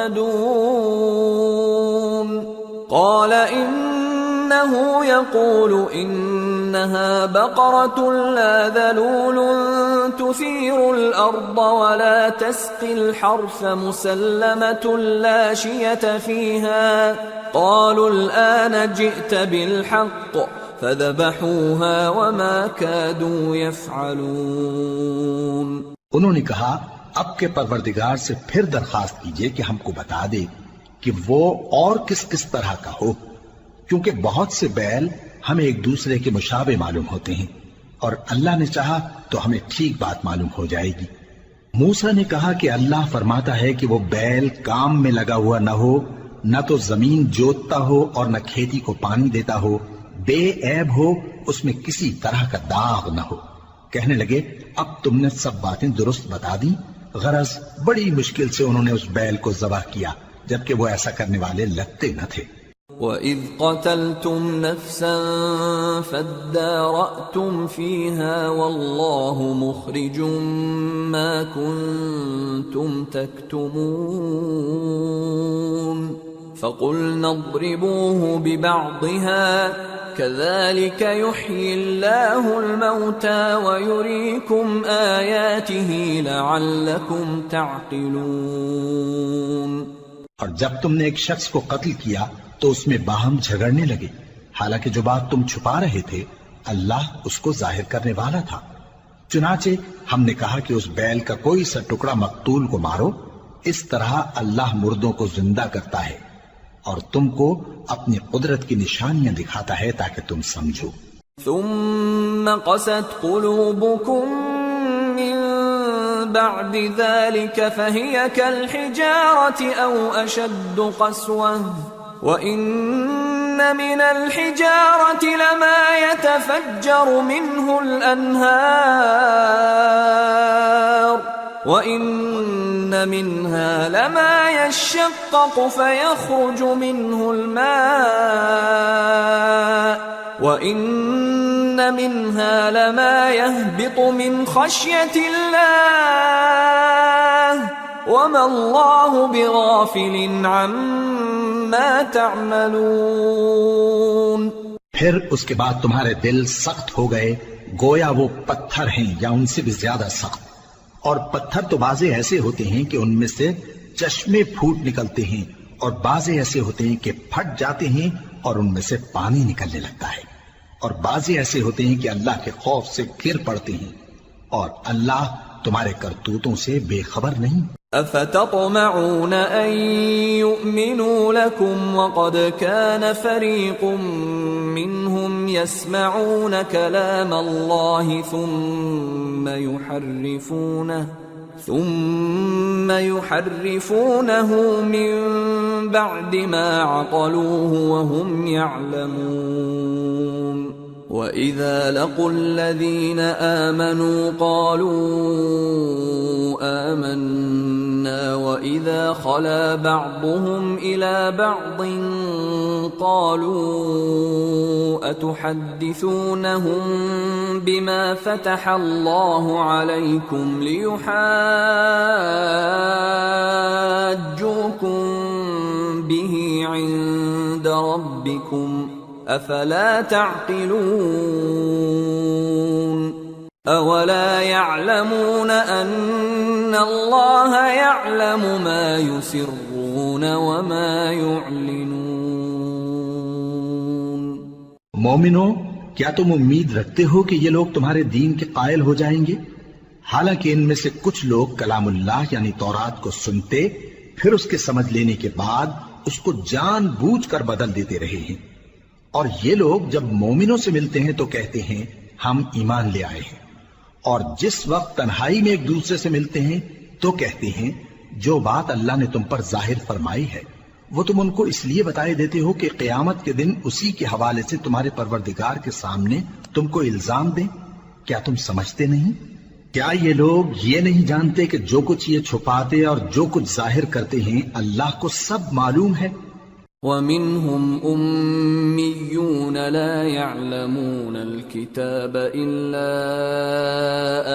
A: مهتدون قال إنه يقول إنها بقرة لا ذلول تثير الأرض ولا تسقي الحرث مسلمة لا شية فيها قالوا الآن جئت بالحق فذبحوها وما كادوا يفعلون.
B: انہوں نے کہا اب کے پروردگار سے پھر درخواست کیجئے کہ ہم کو بتا دے کہ وہ اور کس کس طرح کا ہو، کیونکہ بہت سے بیل ہمیں ایک دوسرے کے مشابہ معلوم ہوتے ہیں، اور اللہ نے چاہا تو ہمیں ٹھیک بات معلوم ہو جائے گی. موسیٰ نے کہا کہ اللہ فرماتا ہے کہ وہ بیل کام میں لگا ہوا نہ ہو، نہ تو زمین جوتتا ہو اور نہ کھیتی کو پانی دیتا ہو، بے عیب ہو، اس میں کسی طرح کا داغ نہ ہو. کہنے لگے اب تم نے سب باتیں درست بتا دی. غرض بڑی مشکل سے انہوں نے اس بیل کو ذبح کیا، جبکہ وہ ایسا کرنے والے لگتے نہ تھے.
A: وَإِذْ قَتَلْتُمْ نَفْسًا فَادَّارَأْتُمْ فِيهَا وَاللَّهُ مُخْرِجٌ مَا كُنْتُمْ تَكْتُمُونَ فَقُلْنَا اضْرِبُوهُ بِبَعْضِهَا كَذَلِكَ يُحْيِي اللَّهُ الْمَوْتَى وَيُرِيكُمْ آيَاتِهِ لَعَلَّكُمْ تَعْقِلُونَ.
B: اور جب تم نے ایک شخص کو قتل کیا تو اس میں باہم جھگڑنے لگے، حالانکہ جو بات تم چھپا رہے تھے اللہ اس کو ظاہر کرنے والا تھا. چنانچہ ہم نے کہا کہ اس بیل کا کوئی سا ٹکڑا مقتول کو مارو، اس طرح اللہ مردوں کو زندہ کرتا ہے اور تم کو اپنی قدرت کی نشانیاں دکھاتا ہے تاکہ تم سمجھو.
A: ثم قست قلوبكم من بعد ذلك فهي كالحجارة أو أشد قسوة وإن من الحجارة لما يتفجر منه الأنهار وإن منها لما يشقق فيخرج منه الماء وَإِنَّ مِنْهَا لَمَا يَهْبِطُ مِنْ خَشْيَةِ اللَّهِ وَمَا اللَّهُ بِغَافِلٍ عَمَّا تَعْمَلُونَ.
B: پھر اس کے بعد تمہارے دل سخت ہو گئے گویا وہ پتھر ہیں یا ان سے بھی زیادہ سخت. اور پتھر تو بعضے ایسے ہوتے ہیں کہ ان میں سے چشمے پھوٹ نکلتے ہیں اور بعضے ایسے ہوتے ہیں کہ پھٹ جاتے ہیں اور ان میں سے پانی نکلنے لگتا ہے، اور بعضے ایسے ہوتے ہیں کہ اللہ کے خوف سے گر پڑتے ہیں، اور اللہ تمہارے کرتوتوں سے بے خبر نہیں.
A: أفتطمعون أن يؤمنوا لكم وقد كان فريق منهم يسمعون كلام الله ثم يحرفونه من بعد ما عقلوه وهم يعلمون. وَإِذَا لَقُوا الَّذِينَ آمَنُوا قَالُوا آمَنَّا وَإِذَا خَلَا بَعْضُهُمْ إِلَى بَعْضٍ قَالُوا أَتُحَدِّثُونَهُم بِمَا فَتَحَ اللَّهُ عَلَيْكُمْ لِيُحَاجُّوكُم بِهِ عِندَ رَبِّكُمْ افلا تعقلون. اولا يعلمون ان الله يعلم ما يسرون وما يعلنون.
B: مومنو، کیا تم امید رکھتے ہو کہ یہ لوگ تمہارے دین کے قائل ہو جائیں گے؟ حالانکہ ان میں سے کچھ لوگ کلام اللہ یعنی تورات کو سنتے پھر اس کے سمجھ لینے کے بعد اس کو جان بوجھ کر بدل دیتے رہے ہیں. اور یہ لوگ جب مومنوں سے ملتے ہیں تو کہتے ہیں ہم ایمان لے آئے ہیں، اور جس وقت تنہائی میں ایک دوسرے سے ملتے ہیں تو کہتے ہیں جو بات اللہ نے تم پر ظاہر فرمائی ہے وہ تم ان کو اس لیے بتائے دیتے ہو کہ قیامت کے دن اسی کے حوالے سے تمہارے پروردگار کے سامنے تم کو الزام دیں. کیا تم سمجھتے نہیں؟ کیا یہ لوگ یہ نہیں جانتے کہ جو کچھ یہ چھپاتے اور جو کچھ ظاہر کرتے ہیں اللہ کو سب معلوم ہے؟
A: وَمِنْهُمْ أُمِّيُّونَ لَا يَعْلَمُونَ الْكِتَابَ إِلَّا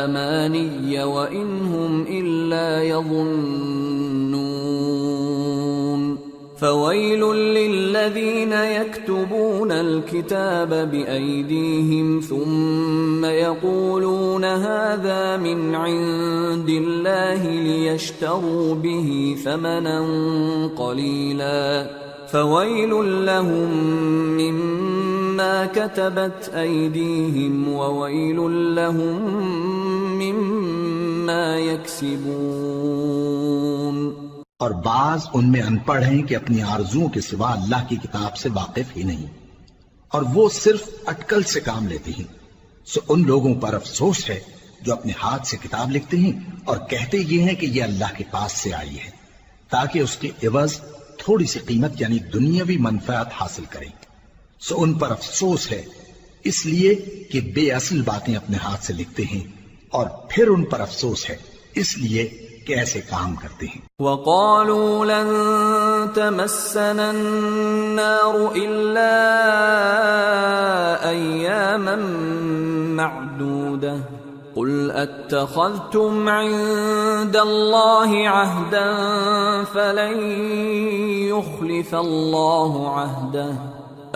A: أَمَانِيَّ وَإِنْ هُمْ إِلَّا يَظُنُّونَ. فويل للذين يكتبون الكتاب بأيديهم ثم يقولون هذا من عند الله ليشتروا به ثمنا قليلا فويل لهم مما كتبت أيديهم وويل لهم مما يكسبون۔
B: اور بعض ان میں ان پڑھ ہیں کہ اپنی آرزوؤں کے سوا اللہ کی کتاب سے واقف ہی نہیں، اور وہ صرف اٹکل سے کام لیتے ہیں۔ سو ان لوگوں پر افسوس ہے جو اپنے ہاتھ سے کتاب لکھتے ہیں اور کہتے یہ ہیں کہ یہ اللہ کے پاس سے آئی ہے، تاکہ اس کے عوض تھوڑی سی قیمت یعنی دنیاوی منفعت حاصل کریں۔ سو ان پر افسوس ہے اس لیے کہ بے اصل باتیں اپنے ہاتھ سے لکھتے ہیں، اور پھر ان پر افسوس ہے اس لیے کہ ایسے کام کرتے ہیں۔
A: وَقَالُوا لَن تَمَسَّنَا النَّارُ إِلَّا أَيَّامًا مَّعْدُودَةً قُلْ أَتَّخَذْتُمْ عِندَ اللَّهِ عَهْدًا فَلَن يُخْلِفَ اللَّهُ عَهْدَهُ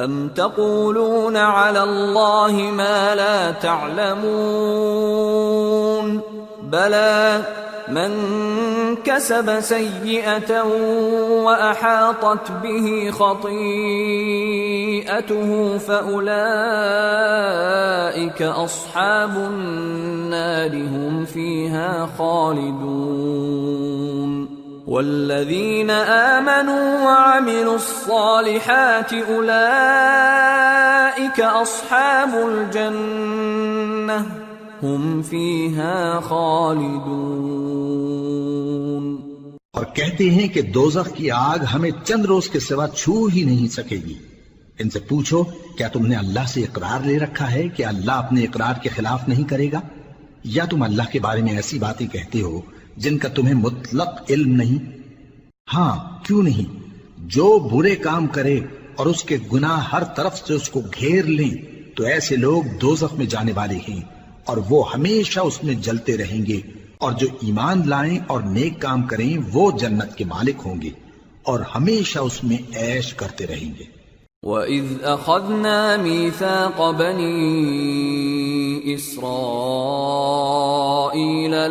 A: أَمْ تَقُولُونَ عَلَى اللَّهِ مَا لَا تَعْلَمُونَ بَلَى من كسب سيئة وأحاطت به خطيئته فأولئك أصحاب النار هم فيها خالدون والذين آمنوا وعملوا الصالحات أولئك أصحاب الجنة ہم فیہا خالدون۔
B: اور کہتے ہیں کہ دوزخ کی آگ ہمیں چند روز کے سوا چھو ہی نہیں سکے گی۔ ان سے پوچھو کیا تم نے اللہ سے اقرار لے رکھا ہے کہ اللہ اپنے اقرار کے خلاف نہیں کرے گا، یا تم اللہ کے بارے میں ایسی باتیں کہتے ہو جن کا تمہیں مطلق علم نہیں؟ ہاں کیوں نہیں، جو برے کام کرے اور اس کے گناہ ہر طرف سے اس کو گھیر لیں تو ایسے لوگ دوزخ میں جانے والے ہیں، اور وہ ہمیشہ اس میں جلتے رہیں گے، اور جو ایمان لائیں اور نیک کام کریں وہ جنت کے مالک ہوں گے اور ہمیشہ اس میں عیش کرتے رہیں گے۔
A: وَإِذْ أَخَذْنَا مِيثَاقَ بَنِي إِسْرَائِيلَ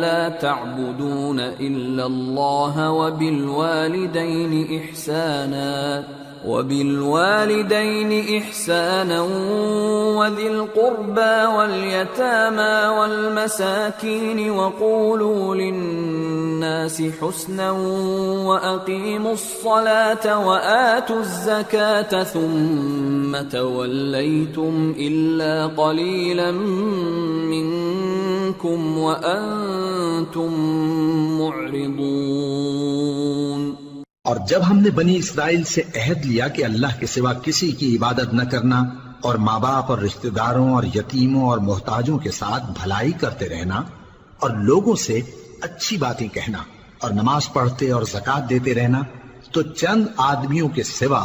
A: لَا تَعْبُدُونَ إِلَّا اللَّهَ وَبِالْوَالِدَيْنِ إِحْسَانًا وَذِي الْقُرْبَى وَالْيَتَامَى وَالْمَسَاكِينِ وَقُولُوا لِلنَّاسِ حُسْنًا وَأَقِيمُوا الصَّلَاةَ وَآتُوا الزَّكَاةَ ثُمَّ تَوَلَّيْتُمْ إِلَّا قَلِيلًا مِّنكُمْ وَأَنتُمْ مُعْرِضُونَ۔
B: اور جب ہم نے بنی اسرائیل سے عہد لیا کہ اللہ کے سوا کسی کی عبادت نہ کرنا، اور ماں باپ اور رشتہ داروں اور یتیموں اور محتاجوں کے ساتھ بھلائی کرتے رہنا، اور لوگوں سے اچھی باتیں کہنا، اور نماز پڑھتے اور زکوٰۃ دیتے رہنا، تو چند آدمیوں کے سوا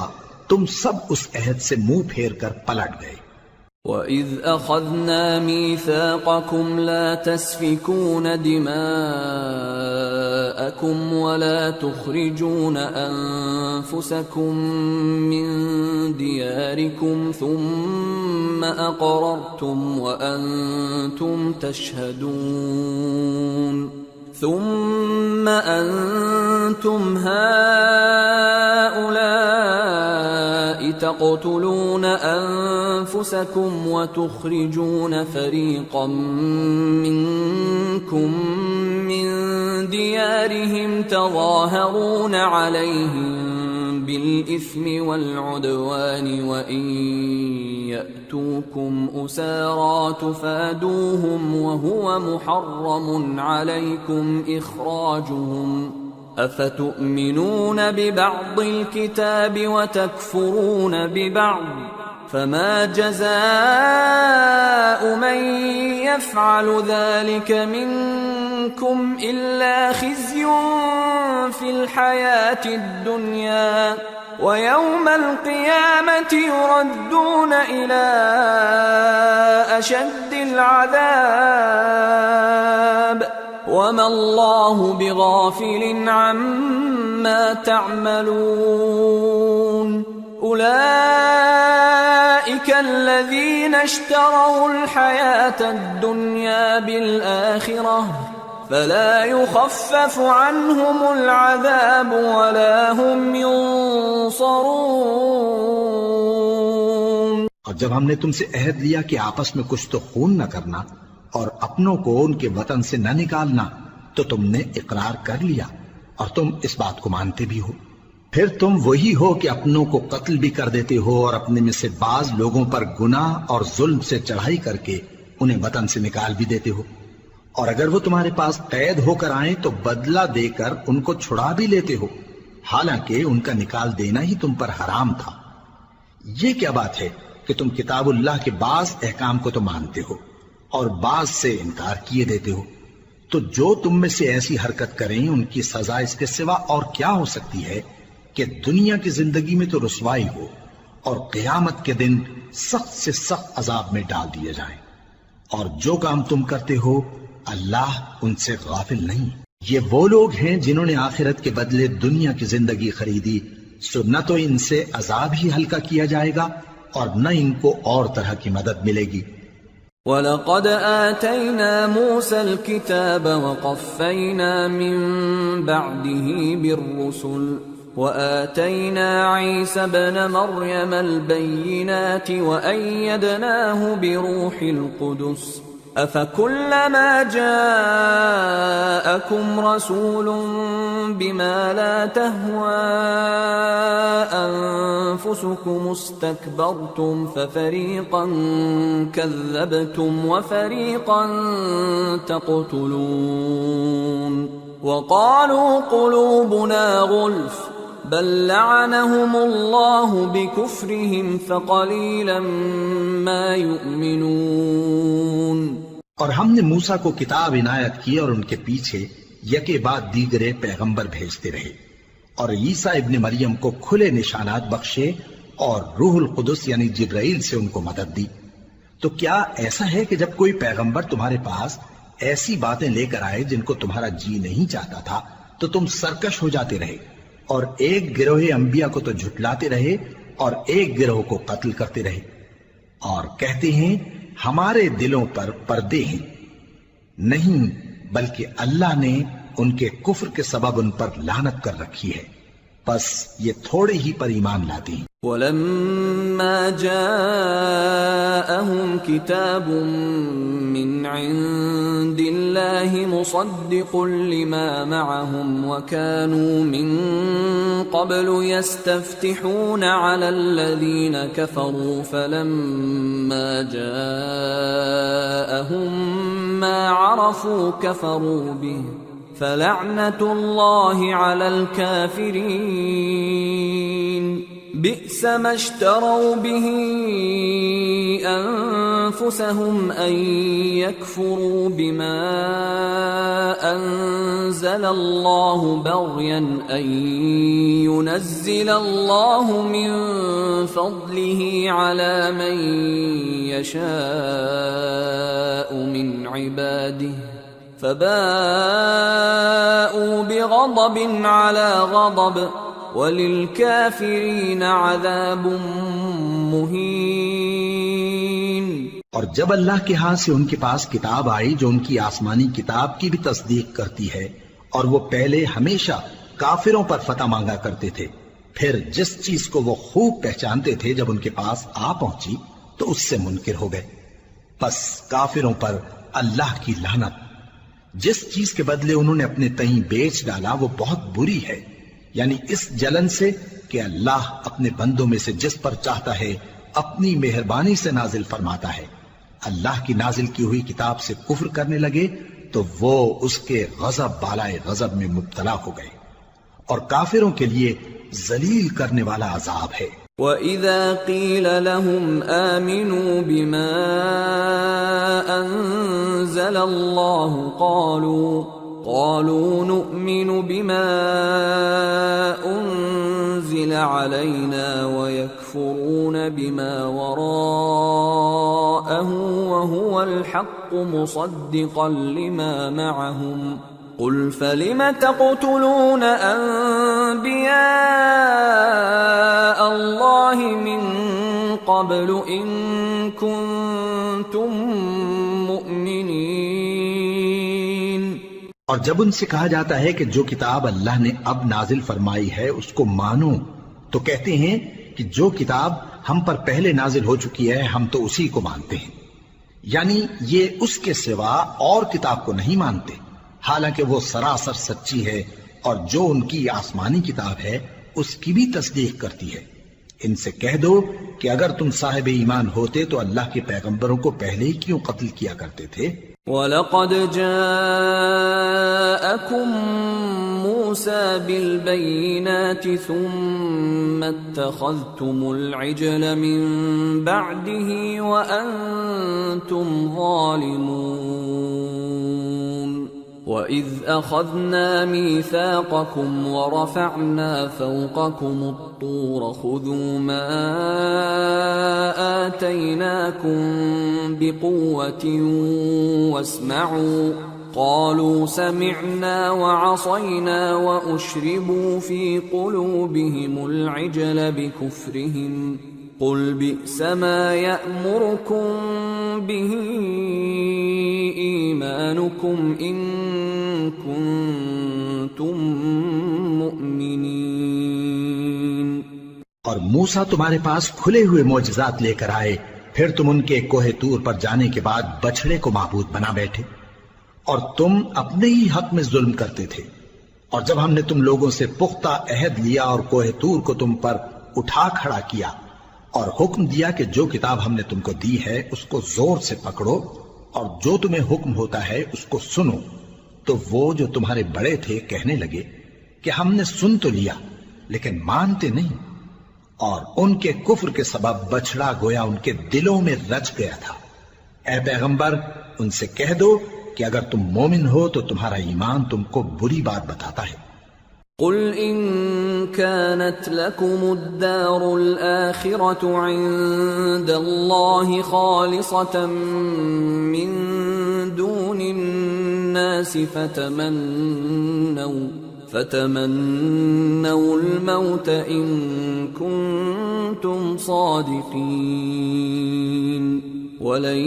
B: تم سب اس عہد سے منہ پھیر کر پلٹ گئے۔
A: وَإِذْ أَخَذْنَا مِيثَاقَكُمْ لَا تَسْفِكُونَ دِمَاءَكُمْ وَلَا تُخْرِجُونَ أَنفُسَكُمْ مِنْ دِيَارِكُمْ ثُمَّ أَقْرَرْتُمْ وَأَنْتُمْ تَشْهَدُونَ ثُمَّ أَنْتُمْ هَؤُلَاءِ تَقْتُلُونَ أَنفُسَكُمْ وَتُخْرِجُونَ فَرِيقًا مِّنكُم مِّن دِيَارِهِمْ تَظَاهَرُونَ عَلَيْهِم بِالْإِثْمِ وَالْعُدْوَانِ وَإِن يَأْتُوكُمْ أُسَارَىٰ تُفَادُوهُمْ وَهُوَ مُحَرَّمٌ عَلَيْكُمْ إِخْرَاجُهُمْ أَفَتُؤْمِنُونَ بِبَعْضِ الْكِتَابِ وَتَكْفُرُونَ بِبَعْضٍ فَمَا جَزَاءُ مَن يَفْعَلُ ذَلِكَ مِنكُمْ إِلَّا خِزْيٌ فِي الْحَيَاةِ الدُّنْيَا وَيَوْمَ الْقِيَامَةِ يُرَدُّونَ إِلَىٰ أَشَدِّ الْعَذَابِ وما الله بغافل عما تعملون أولئك الذين اشتروا الحياة الدنيا بالآخرة فلا يخفف عنهم العذاب ولا هم ينصرون۔
B: اور جب ہم نے تم سے عہد لیا کہ آپس میں کچھ تو خون نہ کرنا اور اپنوں کو ان کے وطن سے نہ نکالنا، تو تم نے اقرار کر لیا اور تم اس بات کو مانتے بھی ہو، پھر تم وہی ہو کہ اپنوں کو قتل بھی کر دیتے ہو اور اپنے میں سے بعض لوگوں پر گناہ اور ظلم سے چڑھائی کر کے انہیں وطن سے نکال بھی دیتے ہو، اور اگر وہ تمہارے پاس قید ہو کر آئیں تو بدلہ دے کر ان کو چھڑا بھی لیتے ہو، حالانکہ ان کا نکال دینا ہی تم پر حرام تھا۔ یہ کیا بات ہے کہ تم کتاب اللہ کے بعض احکام کو تو مانتے ہو اور بعض سے انکار کیے دیتے ہو؟ تو جو تم میں سے ایسی حرکت کریں ان کی سزا اس کے سوا اور کیا ہو سکتی ہے کہ دنیا کی زندگی میں تو رسوائی ہو اور قیامت کے دن سخت سے سخت عذاب میں ڈال دیے جائیں، اور جو کام تم کرتے ہو اللہ ان سے غافل نہیں۔ یہ وہ لوگ ہیں جنہوں نے آخرت کے بدلے دنیا کی زندگی خریدی، سو نہ تو ان سے عذاب ہی ہلکا کیا جائے گا اور نہ ان کو اور طرح کی مدد ملے گی۔
A: وَلَقَدْ آتَيْنَا مُوسَى الْكِتَابَ وَقَفَّيْنَا مِن بَعْدِهِ بِالرُّسُلِ وَآتَيْنَا عِيسَى ابْنَ مَرْيَمَ الْبَيِّنَاتِ وَأَيَّدْنَاهُ بِرُوحِ الْقُدُسِ أَفَكُلَّمَا جَاءَكُمْ رَسُولٌ بِمَا لَا تَهْوَى أَنفُسُكُمُ اسْتَكْبَرْتُمْ فَفَرِيقًا كَذَّبْتُمْ وَفَرِيقًا تَقْتُلُونَ وَقَالُوا قُلُوبُنَا غُلْفٌ بَل لَّعَنَهُمُ اللَّهُ بِكُفْرِهِمْ فَقَلِيلًا مَّا يُؤْمِنُونَ۔
B: اور ہم نے موسیٰ کو کتاب عنایت کی اور ان کے پیچھے یکے بعد دیگرے پیغمبر بھیجتے رہے، اور عیسیٰ ابن مریم کو کھلے نشانات بخشے اور روح القدس یعنی جبرائیل سے ان کو مدد دی۔ تو کیا ایسا ہے کہ جب کوئی پیغمبر تمہارے پاس ایسی باتیں لے کر آئے جن کو تمہارا جی نہیں چاہتا تھا تو تم سرکش ہو جاتے رہے، اور ایک گروہ انبیاء کو تو جھٹلاتے رہے اور ایک گروہ کو قتل کرتے رہے، اور کہتے ہیں ہمارے دلوں پر پردے ہیں؟ نہیں، بلکہ اللہ نے ان کے کفر کے سبب ان پر لعنت کر رکھی ہے، پس یہ تھوڑے ہی پر ایمان لاتے ہیں۔
A: وَلَمَّا جَاءَهُمْ كِتَابٌ مِّنْ عِندِ اللَّهِ مُصَدِّقٌ لِّمَا مَعَهُمْ وَكَانُوا مِن قَبْلُ يَسْتَفْتِحُونَ عَلَى الَّذِينَ كَفَرُوا فَلَمَّا جَاءَهُم مَّا عَرَفُوا كَفَرُوا بِهِ فَلَعْنَةُ اللَّهِ عَلَى الْكَافِرِينَ بئس ما اشتروا به أنفسهم أن يكفروا بما أنزل الله بغيا أن ينزل الله من فضله على من يشاء من عباده فباءوا بغضب على غضب وَلِلْكَافِرِينَ عَذَابٌ مُّهِينٌ۔
B: اور جب اللہ کے ہاں سے ان کے پاس کتاب آئی جو ان کی آسمانی کتاب کی بھی تصدیق کرتی ہے، اور وہ پہلے ہمیشہ کافروں پر فتح مانگا کرتے تھے، پھر جس چیز کو وہ خوب پہچانتے تھے جب ان کے پاس آ پہنچی تو اس سے منکر ہو گئے، پس کافروں پر اللہ کی لعنت۔ جس چیز کے بدلے انہوں نے اپنے تئیں بیچ ڈالا وہ بہت بری ہے، یعنی اس جلن سے کہ اللہ اپنے بندوں میں سے جس پر چاہتا ہے اپنی مہربانی سے نازل فرماتا ہے۔ اللہ کی نازل کی ہوئی کتاب سے کفر کرنے لگے تو وہ اس کے غضب بالائے غضب میں مبتلا ہو گئے، اور کافروں کے لیے ذلیل کرنے والا عذاب ہے۔
A: وَإِذَا قِيلَ لَهُمْ آمِنُوا بِمَا أَنزَلَ اللَّهُ قالوا نؤمن بما أنزل علينا ويكفرون بما وراءه وهو الحق مصدقا لما معهم قل فلم تقتلون أنبياء الله من قبل إن كنتم مؤمنين۔
B: اور جب ان سے کہا جاتا ہے کہ جو کتاب اللہ نے اب نازل فرمائی ہے اس کو مانو، تو کہتے ہیں کہ جو کتاب ہم پر پہلے نازل ہو چکی ہے ہم تو اسی کو مانتے ہیں، یعنی یہ اس کے سوا اور کتاب کو نہیں مانتے، حالانکہ وہ سراسر سچی ہے اور جو ان کی آسمانی کتاب ہے اس کی بھی تصدیق کرتی ہے۔ ان سے کہہ دو کہ اگر تم صاحب ایمان ہوتے تو اللہ کے پیغمبروں کو پہلے ہی کیوں قتل کیا کرتے تھے؟
A: وَلَقَدْ جَاءَكُمْ مُوسَى بِالْبَيِّنَاتِ ثُمَّ اتَّخَذْتُمُ الْعِجْلَ مِنْ بَعْدِهِ وَأَنْتُمْ ظَالِمُونَ وَإِذْ أَخَذْنَا مِيثَاقَكُمْ وَرَفَعْنَا فَوْقَكُمُ الطُّورَ خُذُوا مَا آتَيْنَاكُمْ بِقُوَّةٍ وَاسْمَعُوا قَالُوا سَمِعْنَا وَعَصَيْنَا وَأُشْرِبُوا فِي قُلُوبِهِمُ الْعِجْلَ بِكُفْرِهِمْ قُلْ بِئْسَ مَا يَأْمُرُكُمْ بِهِ إِيمَانُكُمْ إِن كُنتُم مُؤْمِنِينَ۔
B: اور موسیٰ تمہارے پاس کھلے ہوئے معجزات لے کر آئے، پھر تم ان کے کوہ طور پر جانے کے بعد بچڑے کو معبود بنا بیٹھے، اور تم اپنے ہی حق میں ظلم کرتے تھے۔ اور جب ہم نے تم لوگوں سے پختہ عہد لیا اور کوہ طور کو تم پر اٹھا کھڑا کیا اور حکم دیا کہ جو کتاب ہم نے تم کو دی ہے اس کو زور سے پکڑو اور جو تمہیں حکم ہوتا ہے اس کو سنو، تو وہ جو تمہارے بڑے تھے کہنے لگے کہ ہم نے سن تو لیا لیکن مانتے نہیں، اور ان کے کفر کے سبب بچڑا گویا ان کے دلوں میں رچ گیا تھا۔ اے پیغمبر ان سے کہہ دو کہ اگر تم مومن ہو تو تمہارا ایمان تم کو بری بات بتاتا ہے۔
A: قل إن كانت لكم الدار الآخرة عند الله خالصة من دون الناس فتمنوا الموت إن كنتم صادقين ولن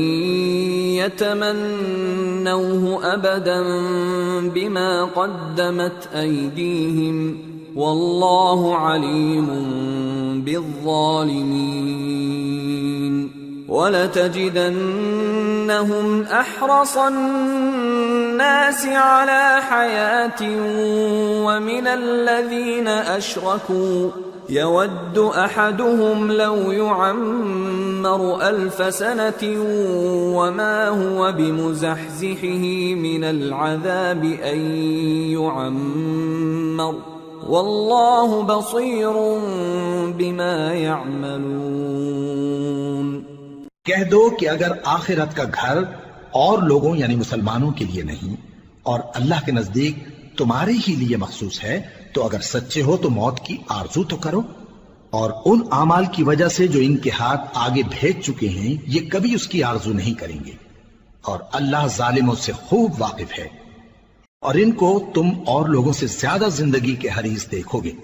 A: يتمنوه أبدا بما قدمت أيديهم والله عليم بالظالمين ولتجدنهم أحرص الناس على حياة ومن الذين أشركوا يود أحدهم لو يعمر 1000 سنة وما هو بمزحزحه من العذاب أن يعمر والله بصير بما يعملون۔
B: کہہ دو کہ اگر آخرت کا گھر اور لوگوں یعنی مسلمانوں کے لیے نہیں اور اللہ کے نزدیک تمہارے ہی لیے مخصوص ہے تو اگر سچے ہو تو موت کی آرزو تو کرو، اور ان اعمال کی وجہ سے جو ان کے ہاتھ آگے بھیج چکے ہیں یہ کبھی اس کی آرزو نہیں کریں گے، اور اللہ ظالموں سے خوب واقف ہے۔ اور ان کو تم اور لوگوں سے زیادہ زندگی کے حریص دیکھو گے،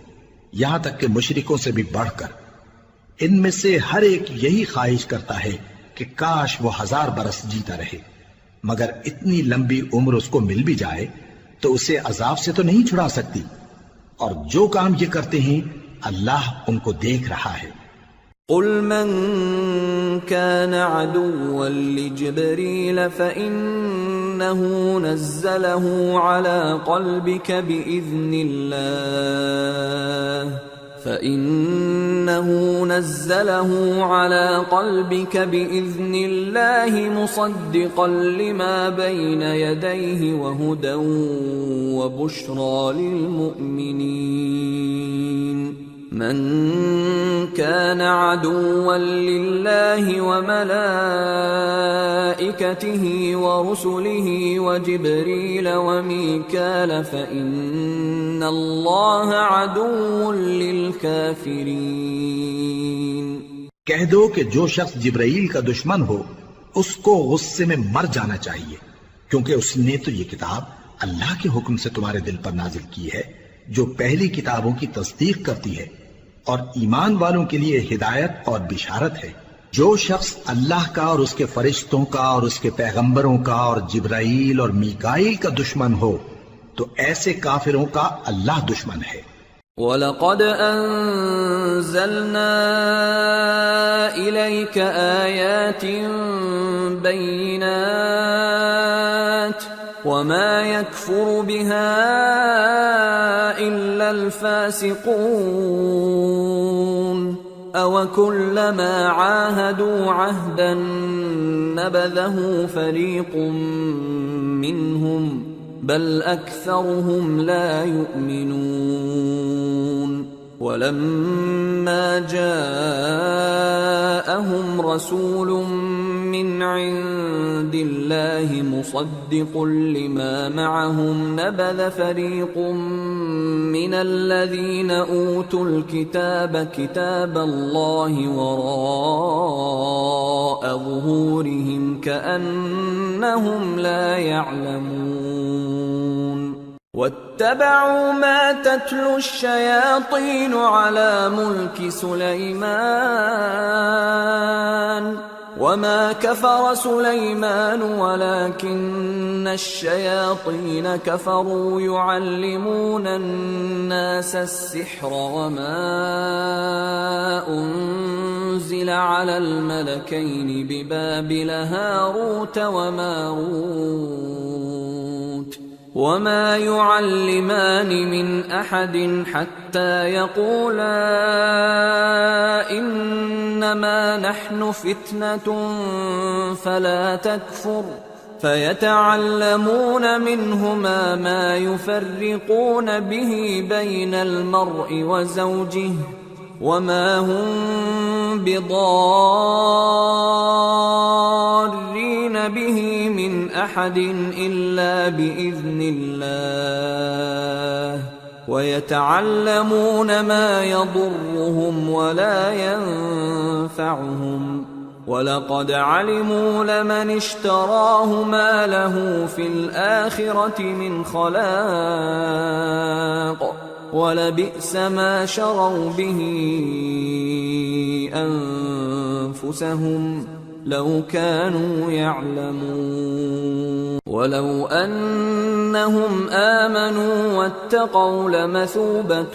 B: یہاں تک کہ مشرکوں سے بھی بڑھ کر۔ ان میں سے ہر ایک یہی خواہش کرتا ہے کہ کاش وہ 1000 برس جیتا رہے، مگر اتنی لمبی عمر اس کو مل بھی جائے تو اسے عذاب سے تو نہیں چھڑا سکتی، اور جو کام یہ کرتے ہیں اللہ ان کو دیکھ رہا ہے۔
A: قل من كان عدوا لجبريل فإنه نزله على قلبك بإذن الله مصدقا لما بين يديه وهدى وبشرى للمؤمنين۔ من كان عدوا لله وملائكته ورسله وجبريل وميكال فإن الله عدو للكافرين۔
B: کہہ دو کہ جو شخص جبرائیل کا دشمن ہو اس کو غصے میں مر جانا چاہیے، کیونکہ اس نے تو یہ کتاب اللہ کے حکم سے تمہارے دل پر نازل کی ہے جو پہلی کتابوں کی تصدیق کرتی ہے اور ایمان والوں کے لیے ہدایت اور بشارت ہے۔ جو شخص اللہ کا اور اس کے فرشتوں کا اور اس کے پیغمبروں کا اور جبرائیل اور میکائیل کا دشمن ہو تو ایسے کافروں کا اللہ دشمن ہے۔
A: وَلَقَدْ أَنزَلْنَا إِلَيْكَ آيَاتٍ بَيِّنَاتٍ وَمَا يَكْفُرُ بِهَا إِلَّا الْفَاسِقُونَ أَوَكُلَّمَا عَاهَدُوا عَهْدًا نَبَذَهُ فَرِيقٌ مِّنْهُمْ بل أكثرهم لا يؤمنون۔ ولما جاءهم رسول من عند الله مصدق لما معهم نبذ فريق من الذين أوتوا الكتاب كتاب الله وراء ظهورهم كأنهم لا يعلمون۔ واتبعوا ما تتلو الشياطين على ملك سليمان وما كفر سليمان ولكن الشياطين كفروا يعلمون الناس السحر وما أنزل على الملكين ببابل هاروت وماروت وما يعلمان من أحد حتى يقولا إنما نحن فتنة فلا تكفر فيتعلمون منهما ما يفرقون به بين المرء وزوجه وما هم بضارين به من أحد إلا بإذن الله ويتعلمون ما يضرهم ولا ينفعهم وَلَقَدْ عَلِمُوا لَمَنِ اشْتَرَاهُ مَا لَهُ فِي الْآخِرَةِ مِنْ خَلَاقٍ وَلَبِئْسَ مَا شَرَوْا بِهِ أَنفُسَهُمْ لَوْ كَانُوا يَعْلَمُونَ وَلَوْ أَنَّهُمْ آمَنُوا وَاتَّقَوْا لَمَثُوبَةٌ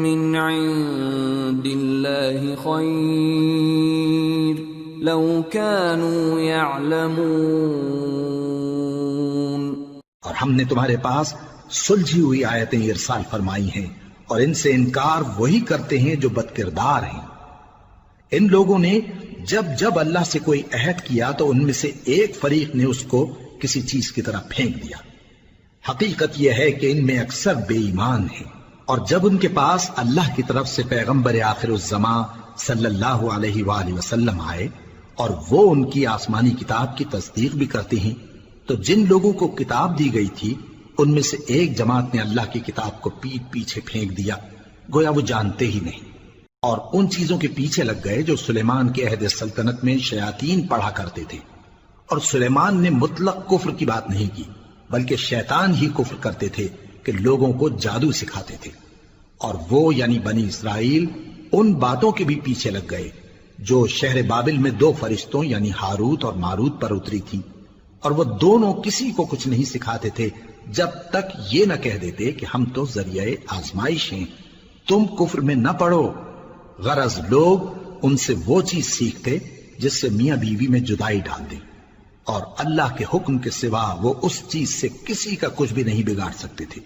A: مِّنْ عِندِ اللَّهِ خَيْرٌ لَوْ كَانُوا يَعْلَمُونَ۔
B: اور ہم نے تمہارے پاس سلجھی ہوئی آیتیں ارسال فرمائی ہیں اور ان سے انکار وہی کرتے ہیں جو بد کردار ہیں۔ ان لوگوں نے جب جب اللہ سے کوئی عہد کیا تو ان میں سے ایک فریق نے اس کو کسی چیز کی طرح پھینک دیا۔ حقیقت یہ ہے کہ ان میں اکثر بے ایمان ہیں، اور جب ان کے پاس اللہ کی طرف سے پیغمبر آخر الزمان صلی اللہ علیہ وآلہ وسلم آئے اور وہ ان کی آسمانی کتاب کی تصدیق بھی کرتے ہیں، تو جن لوگوں کو کتاب دی گئی تھی ان میں سے ایک جماعت نے اللہ کی کتاب کو پیٹ پیچھے پھینک دیا، گویا وہ جانتے ہی نہیں، اور ان چیزوں کے پیچھے لگ گئے جو سلیمان کے عہد سلطنت میں شیاطین پڑھا کرتے تھے۔ اور سلیمان نے مطلق کفر کی بات نہیں کی، بلکہ شیطان ہی کفر کرتے تھے کہ لوگوں کو جادو سکھاتے تھے، اور وہ یعنی بنی اسرائیل ان باتوں کے بھی پیچھے لگ گئے جو شہر بابل میں دو فرشتوں یعنی ہاروت اور ماروت پر اتری تھی، اور وہ دونوں کسی کو کچھ نہیں سکھاتے تھے جب تک یہ نہ کہہ دیتے کہ ہم تو ذریعہ آزمائش ہیں، تم کفر میں نہ پڑو۔ غرض لوگ ان سے وہ چیز سیکھتے جس سے میاں بیوی میں جدائی ڈال دیں، اور اللہ کے حکم کے سوا وہ اس چیز سے کسی کا کچھ بھی نہیں بگاڑ سکتے تھے،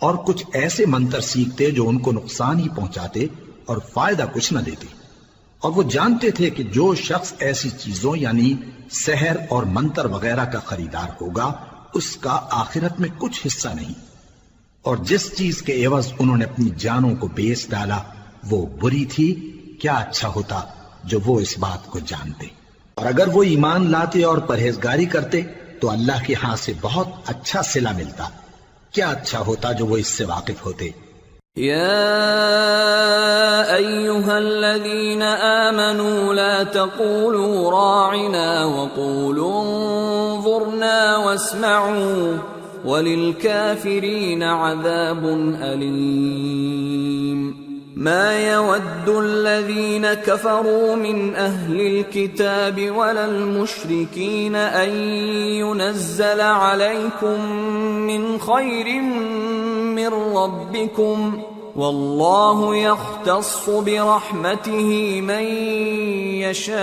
B: اور کچھ ایسے منتر سیکھتے جو ان کو نقصان ہی پہنچاتے اور فائدہ کچھ نہ دیتے، اور وہ جانتے تھے کہ جو شخص ایسی چیزوں یعنی سحر اور منتر وغیرہ کا خریدار ہوگا اس کا آخرت میں کچھ حصہ نہیں۔ اور جس چیز کے عوض انہوں نے اپنی جانوں کو بیچ ڈالا وہ بری تھی، کیا اچھا ہوتا جو وہ اس بات کو جانتے۔ اور اگر وہ ایمان لاتے اور پرہیزگاری کرتے تو اللہ کے ہاں سے بہت اچھا صلہ ملتا، کیا اچھا ہوتا جو وہ اس سے واقف ہوتے۔
A: يا أيها الذين آمنوا لا تقولوا راعنا وقولوا انظرنا واسمعوا وللكافرين عذاب أليم ما يود الذين كفروا من أهل الكتاب ولا المشركين أن ينزل عليكم من خير من ربكم والله يختص برحمته من يشاء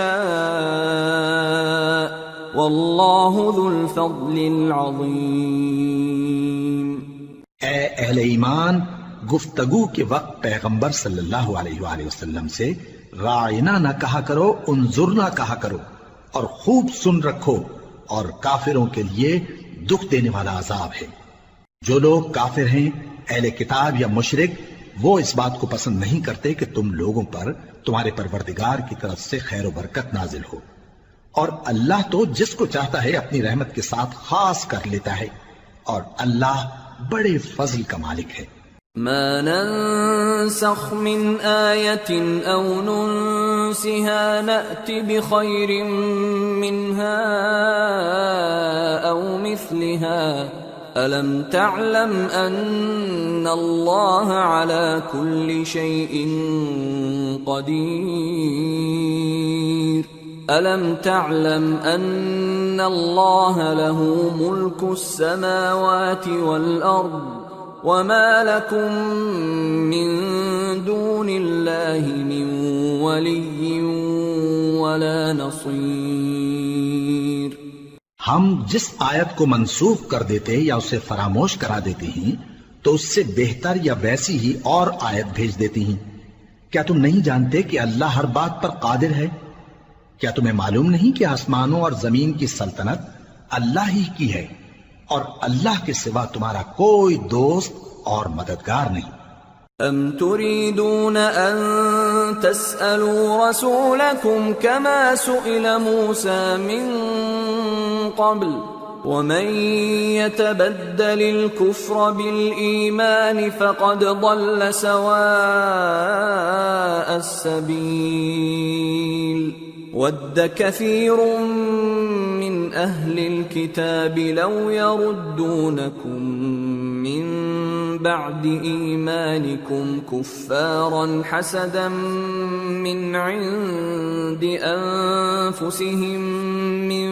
A: والله ذو الفضل العظيم۔
B: اے اہل ایمان، گفتگو کے وقت پیغمبر صلی اللہ علیہ وآلہ وسلم سے راعنا نہ کہا کرو، انظرنا کہا کرو، اور خوب سن رکھو، اور کافروں کے لیے دکھ دینے والا عذاب ہے۔ جو لوگ کافر ہیں، اہل کتاب یا مشرک، وہ اس بات کو پسند نہیں کرتے کہ تم لوگوں پر تمہارے پروردگار کی طرف سے خیر و برکت نازل ہو، اور اللہ تو جس کو چاہتا ہے اپنی رحمت کے ساتھ خاص کر لیتا ہے، اور اللہ بڑے فضل کا مالک ہے۔
A: ما ننسخ من آية أو ننسها نأت بخير منها أو مثلها ألم تعلم أن الله على كل شيء قدير ألم تعلم أن الله له ملك السماوات والأرض وما لكم من دون الله من ولي ولا نصير۔
B: ہم جس آیت کو منسوخ کر دیتے یا اسے فراموش کرا دیتے ہیں تو اس سے بہتر یا ویسی ہی اور آیت بھیج دیتی ہیں۔ کیا تم نہیں جانتے کہ اللہ ہر بات پر قادر ہے؟ کیا تمہیں معلوم نہیں کہ آسمانوں اور زمین کی سلطنت اللہ ہی کی ہے، اور اللہ کے سوا تمہارا کوئی دوست اور مددگار نہیں۔
A: ام تريدون ان تسألوا رسولكم كما سئل موسى من قبل ومن يتبدل الكفر بالإيمان فقد ضل سواء السبيل ود كثير من أهل الكتاب لو يردونكم من بعد إيمانكم كفارا حسدا من عند أنفسهم من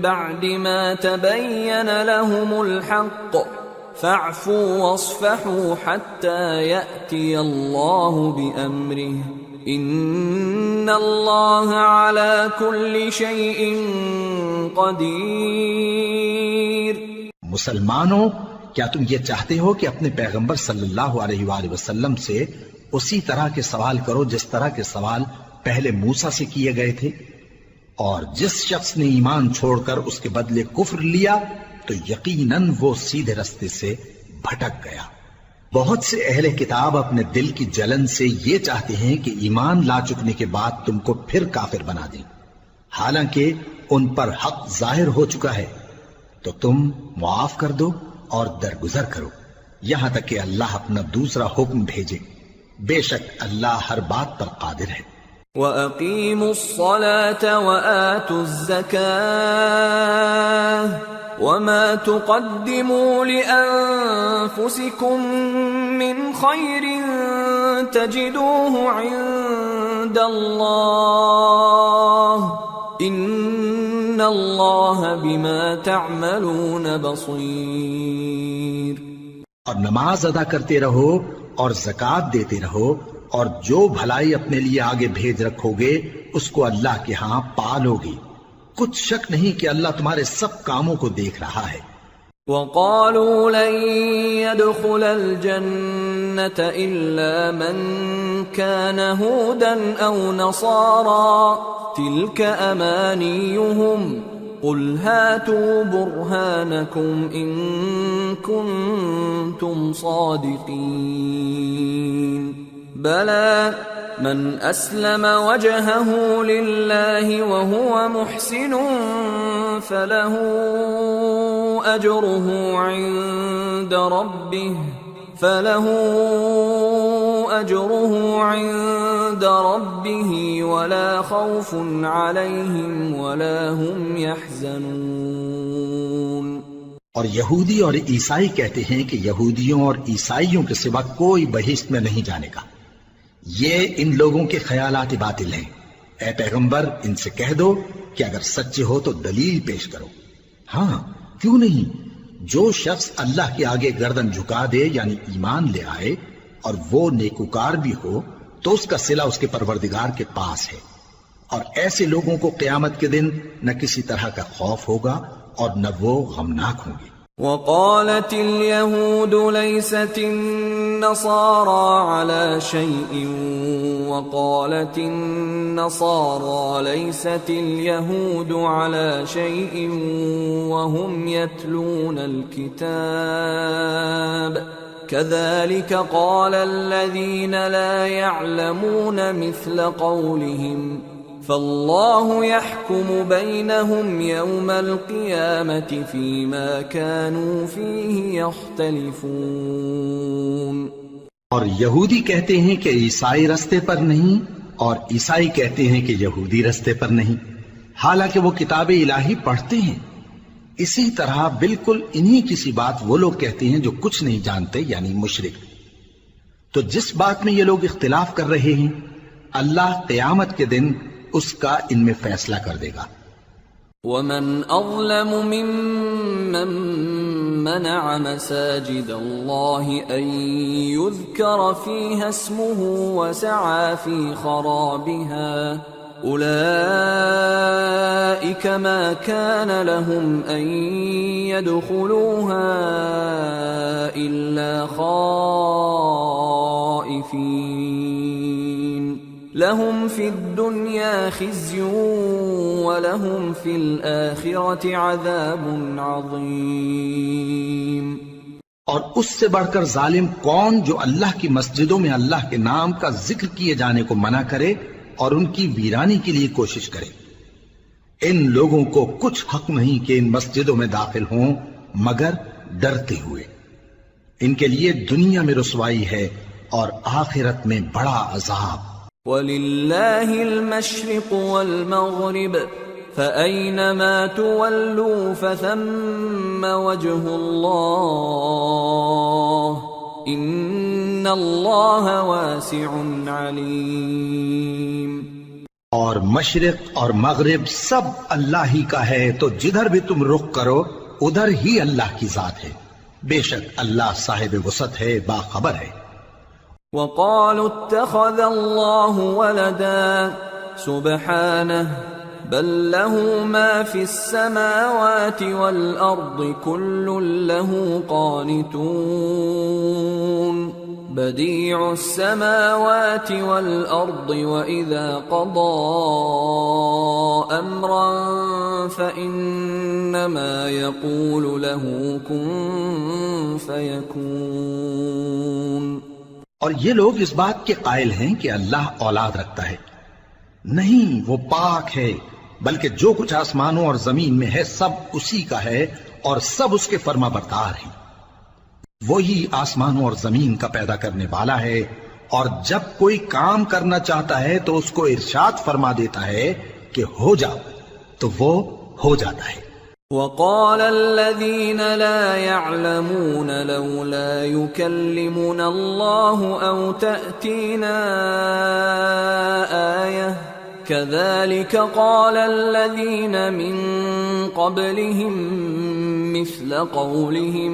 A: بعد ما تبين لهم الحق فاعفوا واصفحوا حتى يأتي الله بأمره إن الله على كل شيء قدير۔
B: مسلمانوں، کیا تم یہ چاہتے ہو کہ اپنے پیغمبر صلی اللہ علیہ وآلہ وسلم سے اسی طرح کے سوال کرو جس طرح کے سوال پہلے موسیٰ سے کیے گئے تھے؟ اور جس شخص نے ایمان چھوڑ کر اس کے بدلے کفر لیا تو یقیناً وہ سیدھے رستے سے بھٹک گیا۔ بہت سے اہل کتاب اپنے دل کی جلن سے یہ چاہتے ہیں کہ ایمان لا چکنے کے بعد تم کو پھر کافر بنا دیں، حالانکہ ان پر حق ظاہر ہو چکا ہے، تو تم معاف کر دو اور درگزر کرو یہاں تک کہ اللہ اپنا دوسرا حکم بھیجے، بے شک اللہ ہر بات پر قادر ہے۔
A: وَأَقِيمُوا الصَّلَاةَ وَآتُوا الزَّكَاةَ وَمَا تُقَدِّمُوا لِأَنفُسِكُم مِّنْ خَيْرٍ تَجِدُوهُ عِندَ اللَّهِ إِنَّ اللَّهَ بِمَا تَعْمَلُونَ بَصِيرٌ۔
B: اور نماز ادا کرتے رہو اور زکوٰۃ دیتے رہو، اور جو بھلائی اپنے لیے آگے بھیج رکھو گے اس کو اللہ کے ہاں پالو گے، کچھ شک نہیں کہ اللہ تمہارے سب کاموں کو دیکھ رہا ہے۔
A: وَقَالُوا لَن يَدْخُلَ الْجَنَّةَ إِلَّا مَن كَانَ هُودًا أَوْ نَصَارَىٰ تِلْكَ أَمَانِيُّهُمْ قُلْ هَاتُوا بُرْهَانَكُمْ إِن كُنتُمْ كنتم صادقين بلى من أسلم وجهه لله وهو محسن فله أجره عند ربه ولا خوف عليهم ولا هم يحزنون.
B: اور یہودی اور عیسائی کہتے ہیں کہ یہودیوں اور عیسائیوں کے سوا کوئی بہشت میں نہیں جانے کا. یہ ان لوگوں کے خیالات باطل ہیں. اے پیغمبر ان سے کہہ دو کہ اگر سچے ہو تو دلیل پیش کرو. ہاں کیوں نہیں، جو شخص اللہ کے آگے گردن جھکا دے یعنی ایمان لے آئے اور وہ نیکوکار بھی ہو تو اس کا صلہ اس کے پروردگار کے پاس ہے. اور ایسے لوگوں کو قیامت کے دن نہ کسی طرح کا خوف ہوگا اور نہ وہ غمناک ہوں گے.
A: وقالت اليهود ليست النصارى على شيء وقالت النصارى ليست اليهود على شيء وهم يتلون الكتاب كذلك قال الذين لا يعلمون مثل قولهم فالله يحكم بينهم يوم القيامة فيما كانوا فيه يختلفون.
B: اور یہودی کہتے ہیں کہ عیسائی رستے پر نہیں اور عیسائی کہتے ہیں کہ یہودی رستے پر نہیں، حالانکہ وہ کتاب الہی پڑھتے ہیں. اسی طرح بالکل انہی کسی بات وہ لوگ کہتے ہیں جو کچھ نہیں جانتے یعنی مشرک. تو جس بات میں یہ لوگ اختلاف کر رہے ہیں اللہ قیامت کے دن اس کا ان میں فیصلہ کر دے گا.
A: ومن اظلم ممن منع مساجد الله ان يذكر فيها اسمه وسعى في خرابها اولئك ما كان لهم ان يدخلوها الا خائفين لهم في الدنيا خزي ولهم في الآخرة عذاب عظيم.
B: اور اس سے بڑھ کر ظالم کون جو اللہ کی مسجدوں میں اللہ کے نام کا ذکر کیے جانے کو منع کرے اور ان کی ویرانی کے لیے کوشش کرے. ان لوگوں کو کچھ حق نہیں کہ ان مسجدوں میں داخل ہوں مگر ڈرتے ہوئے. ان کے لیے دنیا میں رسوائی ہے اور آخرت میں بڑا عذاب.
A: وَلِلَّهِ الْمَشْرِقُ وَالْمَغْرِبُ فَأَيْنَمَا تُوَلُّوا فَثَمَّ وَجْهُ اللَّهِ إِنَّ اللَّهَ وَاسِعٌ عَلِيمٌ.
B: اور مشرق اور مغرب سب اللہ ہی کا ہے، تو جدھر بھی تم رخ کرو ادھر ہی اللہ کی ذات ہے. بے شک اللہ صاحب وسعت ہے، باخبر ہے.
A: وقالوا اتخذ الله ولدا سبحانه بل له ما في السماوات والأرض كل له قانتون بديع السماوات والأرض وإذا قضى أمرا فإنما يقول له كن فيكون.
B: اور یہ لوگ اس بات کے قائل ہیں کہ اللہ اولاد رکھتا ہے. نہیں، وہ پاک ہے، بلکہ جو کچھ آسمانوں اور زمین میں ہے سب اسی کا ہے اور سب اس کے فرما بردار ہیں. وہی آسمانوں اور زمین کا پیدا کرنے والا ہے، اور جب کوئی کام کرنا چاہتا ہے تو اس کو ارشاد فرما دیتا ہے کہ ہو جاؤ تو وہ ہو جاتا ہے.
A: وقال الذين لا يعلمون لولا يكلمنا الله أو تأتينا آية كذلك قال الذين من قبلهم مثل قولهم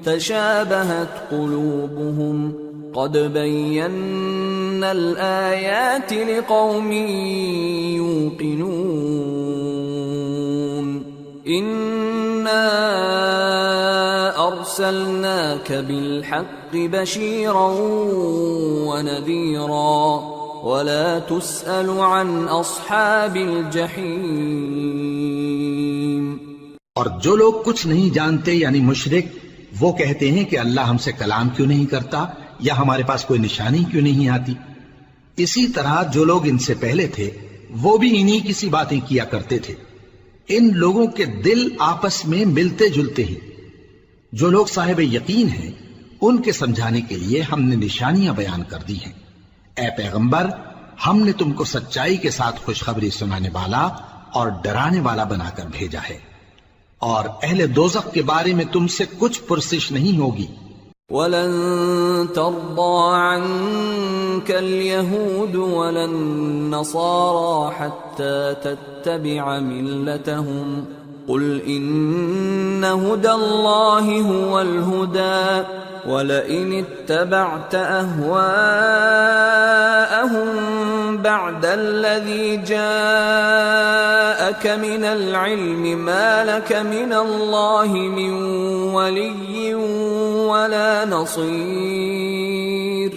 A: تشابهت قلوبهم قد بينا الآيات لقوم يوقنون. إنا أرسلناك بالحق بشيرا ونذيرا ولا تسأل عن أصحاب الجحيم.
B: اور جو لوگ کچھ نہیں جانتے یعنی مشرک وہ کہتے ہیں کہ اللہ ہم سے کلام کیوں نہیں کرتا یا ہمارے پاس کوئی نشانی کیوں نہیں آتی۔ اسی طرح جو لوگ ان سے پہلے تھے وہ بھی انہی کسی باتیں کیا کرتے تھے۔ ان لوگوں کے دل آپس میں ملتے جلتے ہیں۔ جو لوگ صاحب یقین ہیں ان کے سمجھانے کے لیے ہم نے نشانیاں بیان کر دی ہیں۔ اے پیغمبر، ہم نے تم کو سچائی کے ساتھ خوشخبری سنانے والا اور ڈرانے والا بنا کر بھیجا ہے، اور اہل دوزخ کے بارے میں تم سے کچھ پرسش نہیں ہوگی۔
A: وَلَن تَرْضَىٰ عَنكَ الْيَهُودُ وَلَا النَّصَارَىٰ حَتَّىٰ تَتَّبِعَ مِلَّتَهُمْ قُلْ إِنَّ هُدَى اللَّهِ هُوَ الْهُدَىٰ وَلَئِنِ اتَّبَعْتَ أَهْوَاءَهُم بَعْدَ الَّذِي جَاءَكَ مِنَ الْعِلْمِ مَا لَكَ مِنَ اللَّهِ مِن وَلِيٍّ وَلَا نَصِيرٍ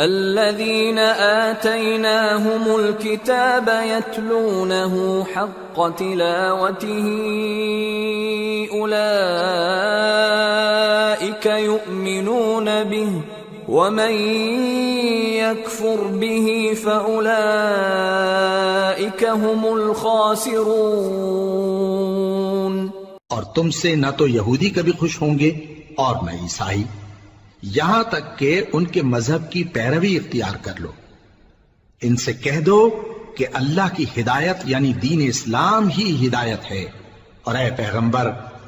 A: الَّذِينَ آتَيْنَاهُمُ الْكِتَابَ يَتْلُونَهُ حَقَّ تِلَاوَتِهِ أُولَئِكَ يُؤْمِنُونَ بِهِ وَمَن يَكْفُرْ بِهِ فَأُولَئِكَ هُمُ الْخَاسِرُونَ۔
B: اور تم سے نہ تو یہودی کبھی خوش ہوں گے اور نہ عیسائی، یہاں تک کہ ان کے مذہب کی پیروی اختیار کر لو۔ ان سے کہہ دو کہ اللہ کی ہدایت یعنی دین اسلام ہی ہدایت ہے، اور اے پیغمبر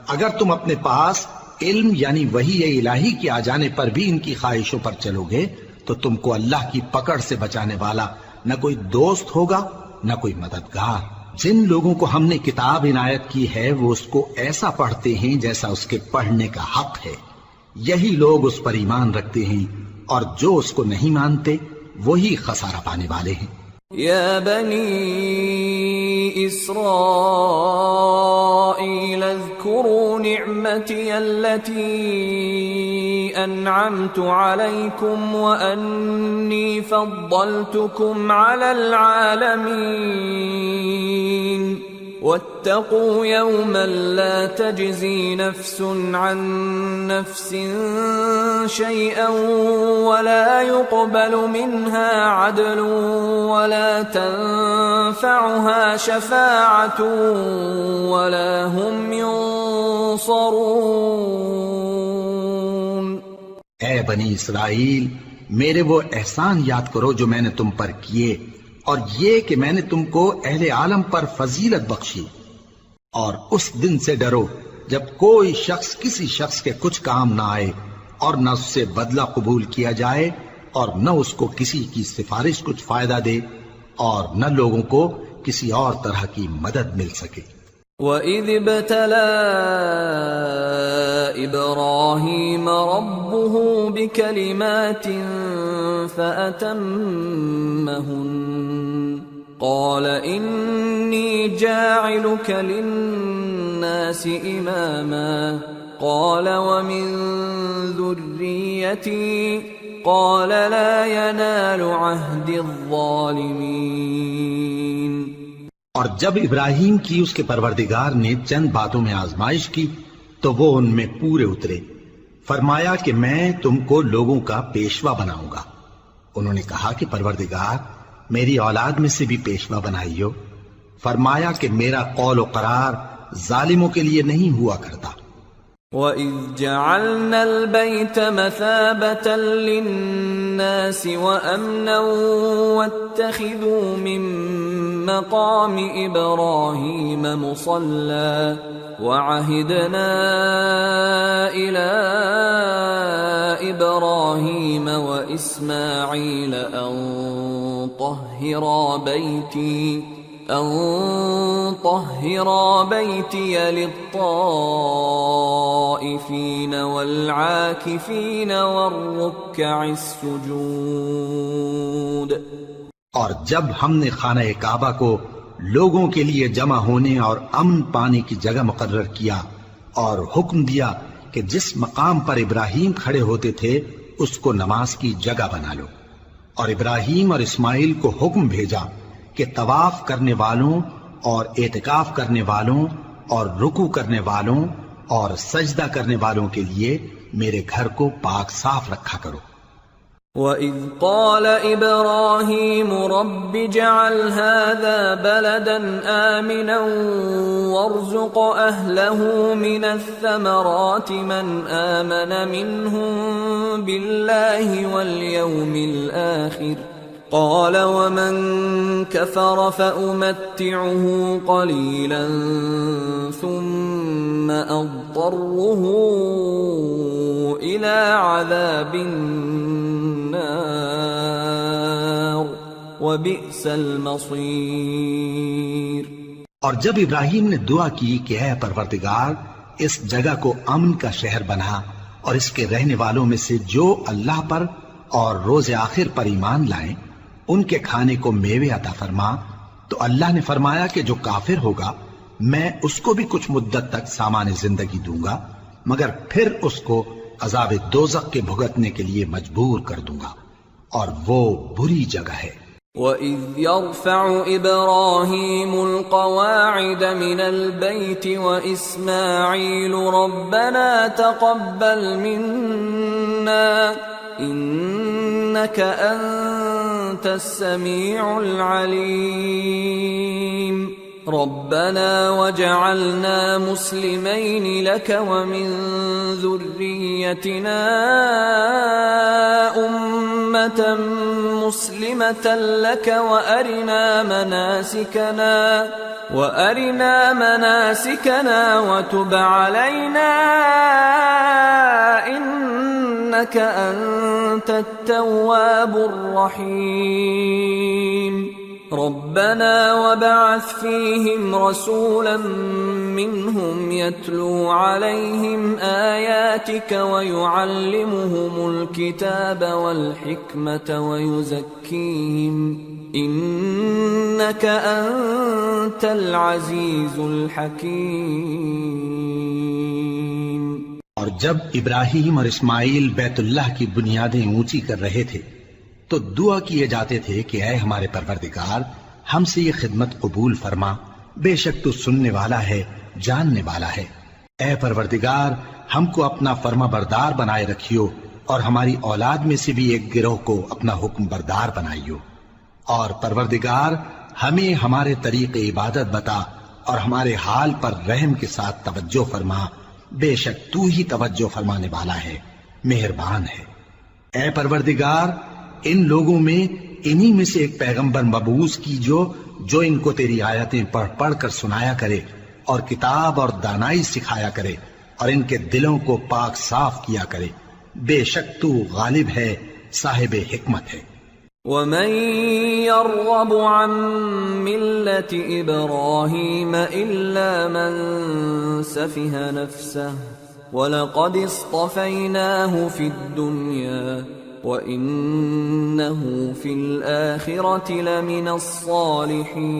B: اگر تم اپنے پاس علم یعنی وحی الہی کے آ جانے پر بھی ان کی خواہشوں پر چلو گے تو تم کو اللہ کی پکڑ سے بچانے والا نہ کوئی دوست ہوگا نہ کوئی مددگار۔ جن لوگوں کو ہم نے کتاب عنایت کی ہے وہ اس کو ایسا پڑھتے ہیں جیسا اس کے پڑھنے کا حق ہے، یہی لوگ اس پر ایمان رکھتے ہیں، اور جو اس کو نہیں مانتے وہی خسارہ پانے والے ہیں۔
A: یا بنی اسرائیل اذکروا نعمتی التي انعمت علیکم وانی فضلتکم علی العالمین واتقوا يوما لا تجزي نفس عن نفس شيئا ولا يقبل منها عدل ولا تنفعها شفاعة ولا هم ينصرون۔
B: اے بنی اسرائیل، میرے وہ احسان یاد کرو جو میں نے تم پر کیے، اور یہ کہ میں نے تم کو اہل عالم پر فضیلت بخشی، اور اس دن سے ڈرو جب کوئی شخص کسی شخص کے کچھ کام نہ آئے، اور نہ اس سے بدلہ قبول کیا جائے، اور نہ اس کو کسی کی سفارش کچھ فائدہ دے، اور نہ لوگوں کو کسی اور طرح کی مدد مل سکے۔
A: وَإِذِ ابْتَلَىٰ إِبْرَاهِيمَ رَبُّهُ بِكَلِمَاتٍ فَأَتَمَّهُنَّ قَالَ إِنِّي جَاعِلُكَ لِلنَّاسِ إِمَامًا قَالَ وَمِن ذُرِّيَّتِي قَالَ لَا يَنَالُ عَهْدِ الظَّالِمِينَ۔
B: اور جب ابراہیم کی اس کے پروردگار نے چند باتوں میں آزمائش کی تو وہ ان میں پورے اترے۔ فرمایا کہ میں تم کو لوگوں کا پیشوا بناؤں گا۔ انہوں نے کہا کہ پروردگار میری اولاد میں سے بھی پیشوا بنائیو۔ فرمایا کہ میرا قول و قرار ظالموں کے لیے نہیں ہوا کرتا۔
A: وَإِذْ جَعَلْنَا الْبَيْتَ مَثَابَةً لِلنَّاسِ وَأَمْنًا وَاتَّخِذُوا مِن مَّقَامِ إِبْرَاهِيمَ مُصَلًّى وَعَهِدْنَا إِلَىٰ إِبْرَاهِيمَ وَإِسْمَاعِيلَ أَن طَهِّرَا بَيْتِيَ لِلطَّائِفِينَ وَالْعَاكِفِينَ وَالرُّكَّعِ السُّجُودِ۔
B: اور جب ہم نے خانہ کعبہ کو لوگوں کے لیے جمع ہونے اور امن پانے کی جگہ مقرر کیا، اور حکم دیا کہ جس مقام پر ابراہیم کھڑے ہوتے تھے اس کو نماز کی جگہ بنا لو، اور ابراہیم اور اسماعیل کو حکم بھیجا کہ طواف کرنے والوں اور اعتکاف کرنے والوں اور رکوع کرنے والوں اور سجدہ کرنے والوں کے لیے میرے گھر کو پاک صاف رکھا کرو۔
A: وَإِذْ قَالَ إِبْرَاهِيمُ رَبِّ اجْعَلْ هَذَا بَلَدًا آمِنًا وَارْزُقْ أَهْلَهُ مِنَ الثَّمَرَاتِ مَنْ آمَنَ مِنْهُمْ بِاللَّهِ وَالْيَوْمِ الْآخِرِ قال ومن كفر فأمتعه قليلا ثم أضطره إلى عذاب النار وبئس المصير۔
B: اور جب ابراہیم نے دعا کی کہ اے پروردگار اس جگہ کو امن کا شہر بنا اور اس کے رہنے والوں میں سے جو اللہ پر اور روز آخر پر ایمان لائیں ان کے کھانے کو میوے عطا فرما، تو اللہ نے فرمایا کہ جو کافر ہوگا میں اس کو بھی کچھ مدت تک سامان زندگی دوں گا، مگر پھر اس کو عذاب دوزخ کے بھگتنے کے لیے مجبور کر دوں گا، اور وہ بری جگہ ہے۔
A: وَإِذْ يَرْفَعُ إِبْرَاهِيمُ الْقَوَاعِدَ مِنَ الْبَيْتِ وَإِسْمَاعِيلُ رَبَّنَا تَقَبَّلْ مِنَّا إِنَّكَ أَنْتَ السَّمِيعُ الْعَلِيمُ رَبَّنَا وَاجْعَلْنَا مُسْلِمَيْنِ لَكَ وَمِنْ ذُرِّيَّتِنَا أُمَّةً مُسْلِمَةً لَكَ وَأَرِنَا مَنَاسِكَنَا وَتُبْ عَلَيْنَا إِنَّكَ أَنْتَ التَّوَّابُ الرَّحِيمُ رَبَّنَا وَابْعَثْ فِيهِمْ رَسُولًا مِّنْهُمْ يَتْلُو عَلَيْهِمْ آيَاتِكَ وَيُعَلِّمُهُمُ الْكِتَابَ وَالْحِكْمَةَ وَيُزَكِّيهِمْ إِنَّكَ أَنْتَ الْعَزِيزُ الْحَكِيمُ۔
B: اور جب ابراہیم اور اسماعیل بیت اللہ کی بنیادیں اونچی کر رہے تھے تو دعا کیے جاتے تھے کہ اے ہمارے پروردگار ہم سے یہ خدمت قبول فرما، بے شک تو سننے والا ہے جاننے والا ہے۔ اے پروردگار ہم کو اپنا فرما بردار بنائے رکھیو اور ہماری اولاد میں سے بھی ایک گروہ کو اپنا حکم بردار بنائیو، اور پروردگار ہمیں ہمارے طریق عبادت بتا اور ہمارے حال پر رحم کے ساتھ توجہ فرما، بے شک تو ہی توجہ فرمانے والا ہے مہربان ہے۔ اے پروردگار ان لوگوں میں انہی میں سے ایک پیغمبر مبعوث کی جو ان کو تیری آیتیں پڑھ پڑھ کر سنایا کرے اور کتاب اور دانائی سکھایا کرے اور ان کے دلوں کو پاک صاف کیا کرے، بے شک تو غالب ہے صاحب حکمت ہے۔
A: وَمَن يَرْغَبُ عَن مِّلَّةِ إِبْرَاهِيمَ إِلَّا مَن سَفِهَ نَفْسَهُ وَلَقَدِ اصْطَفَيْنَاهُ فِي الدُّنْيَا وَإِنَّهُ فِي الْآخِرَةِ لَمِنَ الصَّالِحِينَ۔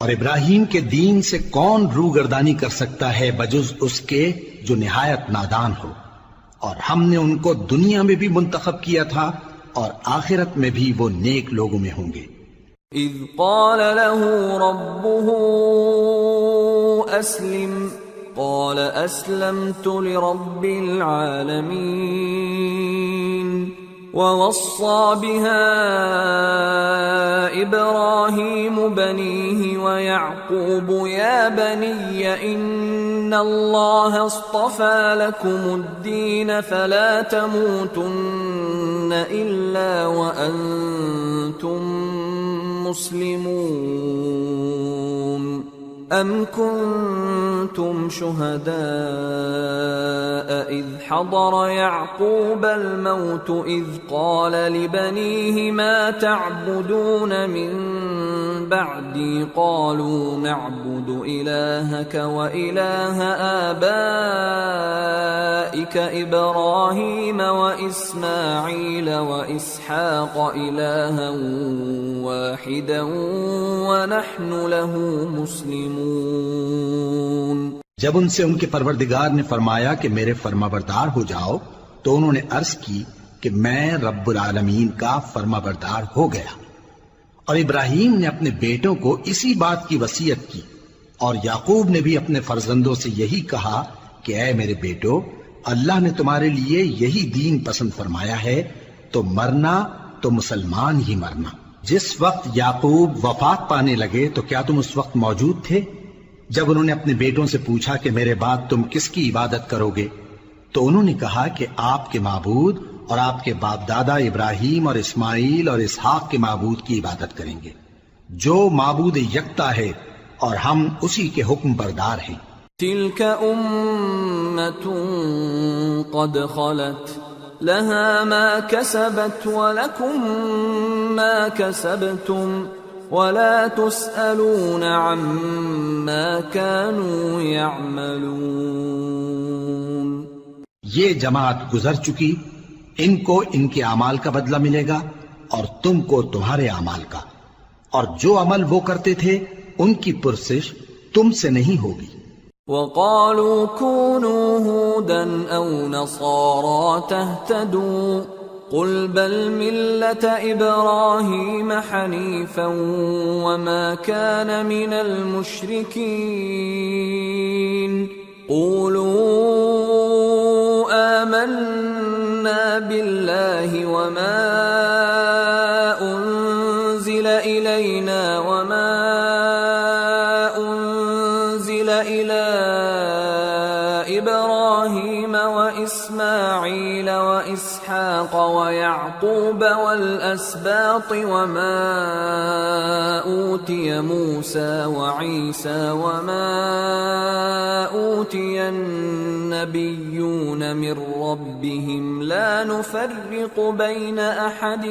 B: اور ابراہیم کے دین سے کون روگردانی کر سکتا ہے بجز اس کے جو نہایت نادان ہو، اور ہم نے ان کو دنیا میں بھی منتخب کیا تھا اور آخرت میں بھی وہ نیک لوگوں میں ہوں گے۔
A: اذ قال له ربه اسلم قال اسلمت لرب العالمين ووصى بها إبراهيم بنيه ويعقوب يا بني إن الله اصطفى لكم الدين فلا تموتن إلا وأنتم مسلمون أم كنتم شهداء إذ حضر يعقوب الموت إذ قال لبنيه ما تعبدون من بعدي قالوا نعبد إلهك وإله آبائك إبراهيم وإسماعيل وإسحاق إلها واحدا ونحن له مسلمون۔
B: جب ان سے ان کے پروردگار نے فرمایا کہ میرے فرما بردار ہو جاؤ تو انہوں نے عرض کی کہ میں رب العالمین کا فرما بردار ہو گیا، اور ابراہیم نے اپنے بیٹوں کو اسی بات کی وصیت کی، اور یعقوب نے بھی اپنے فرزندوں سے یہی کہا کہ اے میرے بیٹو، اللہ نے تمہارے لیے یہی دین پسند فرمایا ہے، تو مرنا تو مسلمان ہی مرنا۔ جس وقت یعقوب وفات پانے لگے تو کیا تم اس وقت موجود تھے جب انہوں نے اپنے بیٹوں سے پوچھا کہ میرے بعد تم کس کی عبادت کرو گے؟ تو انہوں نے کہا کہ آپ کے معبود اور آپ کے باپ دادا ابراہیم اور اسماعیل اور اسحاق کے معبود کی عبادت کریں گے، جو معبود یکتا ہے اور ہم اسی کے حکم بردار ہیں۔
A: تلك أمة قد خلت لها ما كسبت ولكم ما كسبتم ولا تسألون عما كانوا يعملون۔
B: یہ جماعت گزر چکی، ان کو ان کے اعمال کا بدلہ ملے گا اور تم کو تمہارے اعمال کا، اور جو عمل وہ کرتے تھے ان کی پرسش تم سے نہیں ہوگی۔
A: وقالوا كونوا هودا أو نصارى تهتدوا قل بل ملة إبراهيم حنيفا وما كان من المشركين قولوا آمنا بالله وما أنزل إلينا وما أنزل إلى إبراهيم وإسماعيل وإسحاق ويعقوب والأسباط وما أوتي موسى وعيسى وما أوتي النبيون من ربهم لا نفرق بين أحد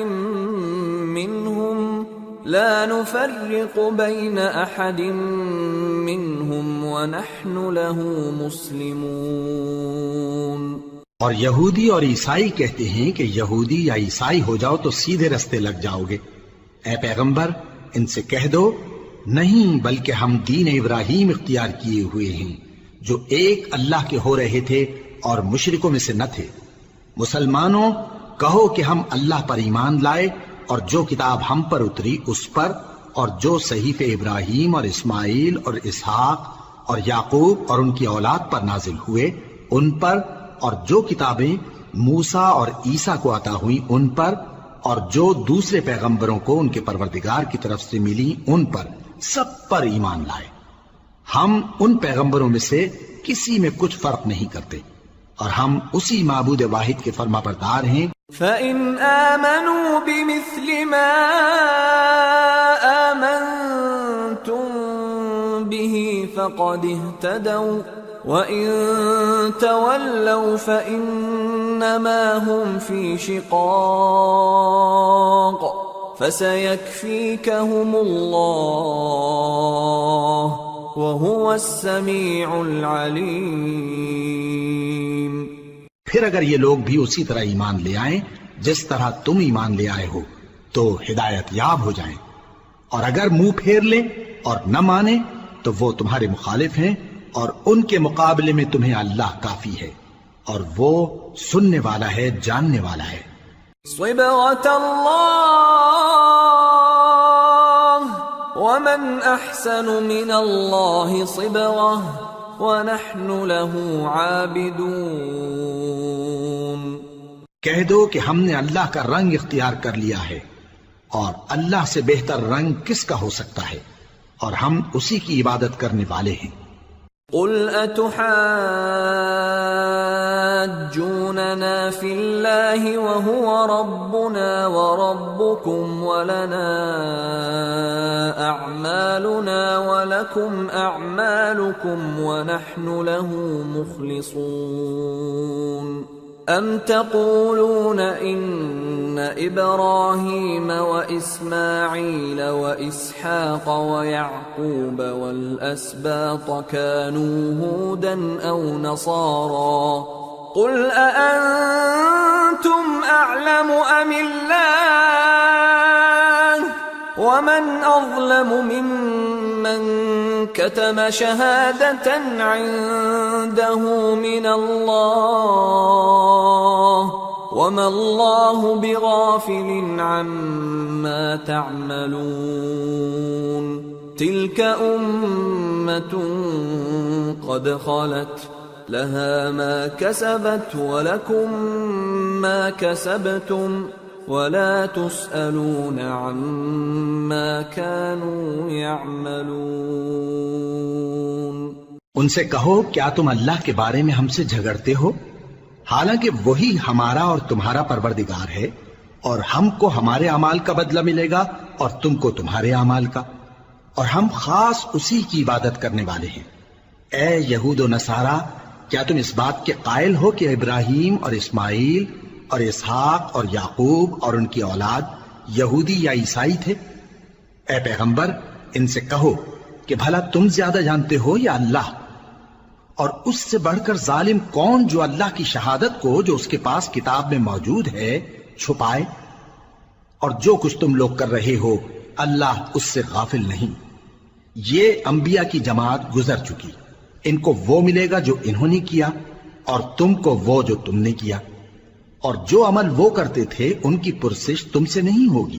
A: منهم ونحن له مسلمون۔
B: اور یہودی اور عیسائی کہتے ہیں کہ یہودی یا عیسائی ہو جاؤ تو سیدھے رستے لگ جاؤ گے۔ اے پیغمبر ان سے کہہ دو نہیں، بلکہ ہم دین ابراہیم اختیار کیے ہوئے ہیں جو ایک اللہ کے ہو رہے تھے اور مشرکوں میں سے نہ تھے۔ مسلمانوں کہو کہ ہم اللہ پر ایمان لائے اور جو کتاب ہم پر اتری اس پر، اور جو صحیفے ابراہیم اور اسماعیل اور اسحاق اور یعقوب اور ان کی اولاد پر نازل ہوئے ان پر، اور جو کتابیں موسیٰ اور عیسیٰ کو عطا ہوئیں ان پر، اور جو دوسرے پیغمبروں کو ان کے پروردگار کی طرف سے ملی ان پر، سب پر ایمان لائے۔ ہم ان پیغمبروں میں سے کسی میں کچھ فرق نہیں کرتے، اور ہم اسی معبود واحد کے فرما بردار ہیں۔
A: فَإِنْ آمَنُوا بِمِثْلِ مَا آمَنْتُمْ بِهِ فَقَدِ اهْتَدَوْا وَإِنْ تَوَلَّوْا فَإِنَّمَا هُمْ فِي شِقَاقٍ فَسَيَكْفِيكَهُمُ اللَّهُ وَهُوَ السَّمِيعُ الْعَلِيمُ۔
B: پھر اگر یہ لوگ بھی اسی طرح ایمان لے آئیں جس طرح تم ایمان لے آئے ہو تو ہدایت یاب ہو جائیں، اور اگر منہ پھیر لیں اور نہ مانیں تو وہ تمہارے مخالف ہیں، اور ان کے مقابلے میں تمہیں اللہ کافی ہے، اور وہ سننے والا ہے، جاننے والا ہے۔
A: صبغة الله ومن أحسن من الله صبغة وَنَحْنُ لَهُ عَابِدُونَ۔
B: کہہ دو کہ ہم نے اللہ کا رنگ اختیار کر لیا ہے، اور اللہ سے بہتر رنگ کس کا ہو سکتا ہے، اور ہم اسی کی عبادت کرنے والے ہیں۔
A: قُلْ أَتُحَاجُّونَنَا فِي اللَّهِ وَهُوَ رَبُّنَا وَرَبُّكُمْ وَلَنَا أَعْمَالُنَا وَلَكُمْ أَعْمَالُكُمْ وَنَحْنُ لَهُ مُخْلِصُونَ أَمْ تَقُولُونَ إِنَّ إِبْرَاهِيمَ وَإِسْمَاعِيلَ وَإِسْحَاقَ وَيَعْقُوبَ وَالْأَسْبَاطَ كَانُوا هُودًا أَوْ نَصَارَى قُلْ أَأَنْتُمْ أَعْلَمُ أَمِ اللَّهُ وَمَنْ أَظْلَمُ مِمَّنْ كَتَمَ شَهَادَةً عِنْدَهُ مِنَ اللَّهِ وَمَا اللَّهُ بِغَافِلٍ عَمَّا تَعْمَلُونَ تِلْكَ أُمَّةٌ قَدْ خَلَتْ لها ما كسبت ولكم ما كسبتم ولا تسألون عما كانوا يعملون۔
B: ان سے کہو کیا تم اللہ کے بارے میں ہم سے جھگڑتے ہو، حالانکہ وہی ہمارا اور تمہارا پروردگار ہے، اور ہم کو ہمارے اعمال کا بدلہ ملے گا اور تم کو تمہارے اعمال کا، اور ہم خاص اسی کی عبادت کرنے والے ہیں۔ اے یہود و نصارا، کیا تم اس بات کے قائل ہو کہ ابراہیم اور اسماعیل اور اسحاق اور یعقوب اور ان کی اولاد یہودی یا عیسائی تھے؟ اے پیغمبر، ان سے کہو کہ بھلا تم زیادہ جانتے ہو یا اللہ؟ اور اس سے بڑھ کر ظالم کون جو اللہ کی شہادت کو جو اس کے پاس کتاب میں موجود ہے چھپائے؟ اور جو کچھ تم لوگ کر رہے ہو اللہ اس سے غافل نہیں۔ یہ انبیاء کی جماعت گزر چکی، ان کو وہ ملے گا جو انہوں نے کیا، اور تم کو وہ جو تم نے کیا، اور جو عمل وہ کرتے تھے ان کی پرسش تم سے نہیں ہوگی۔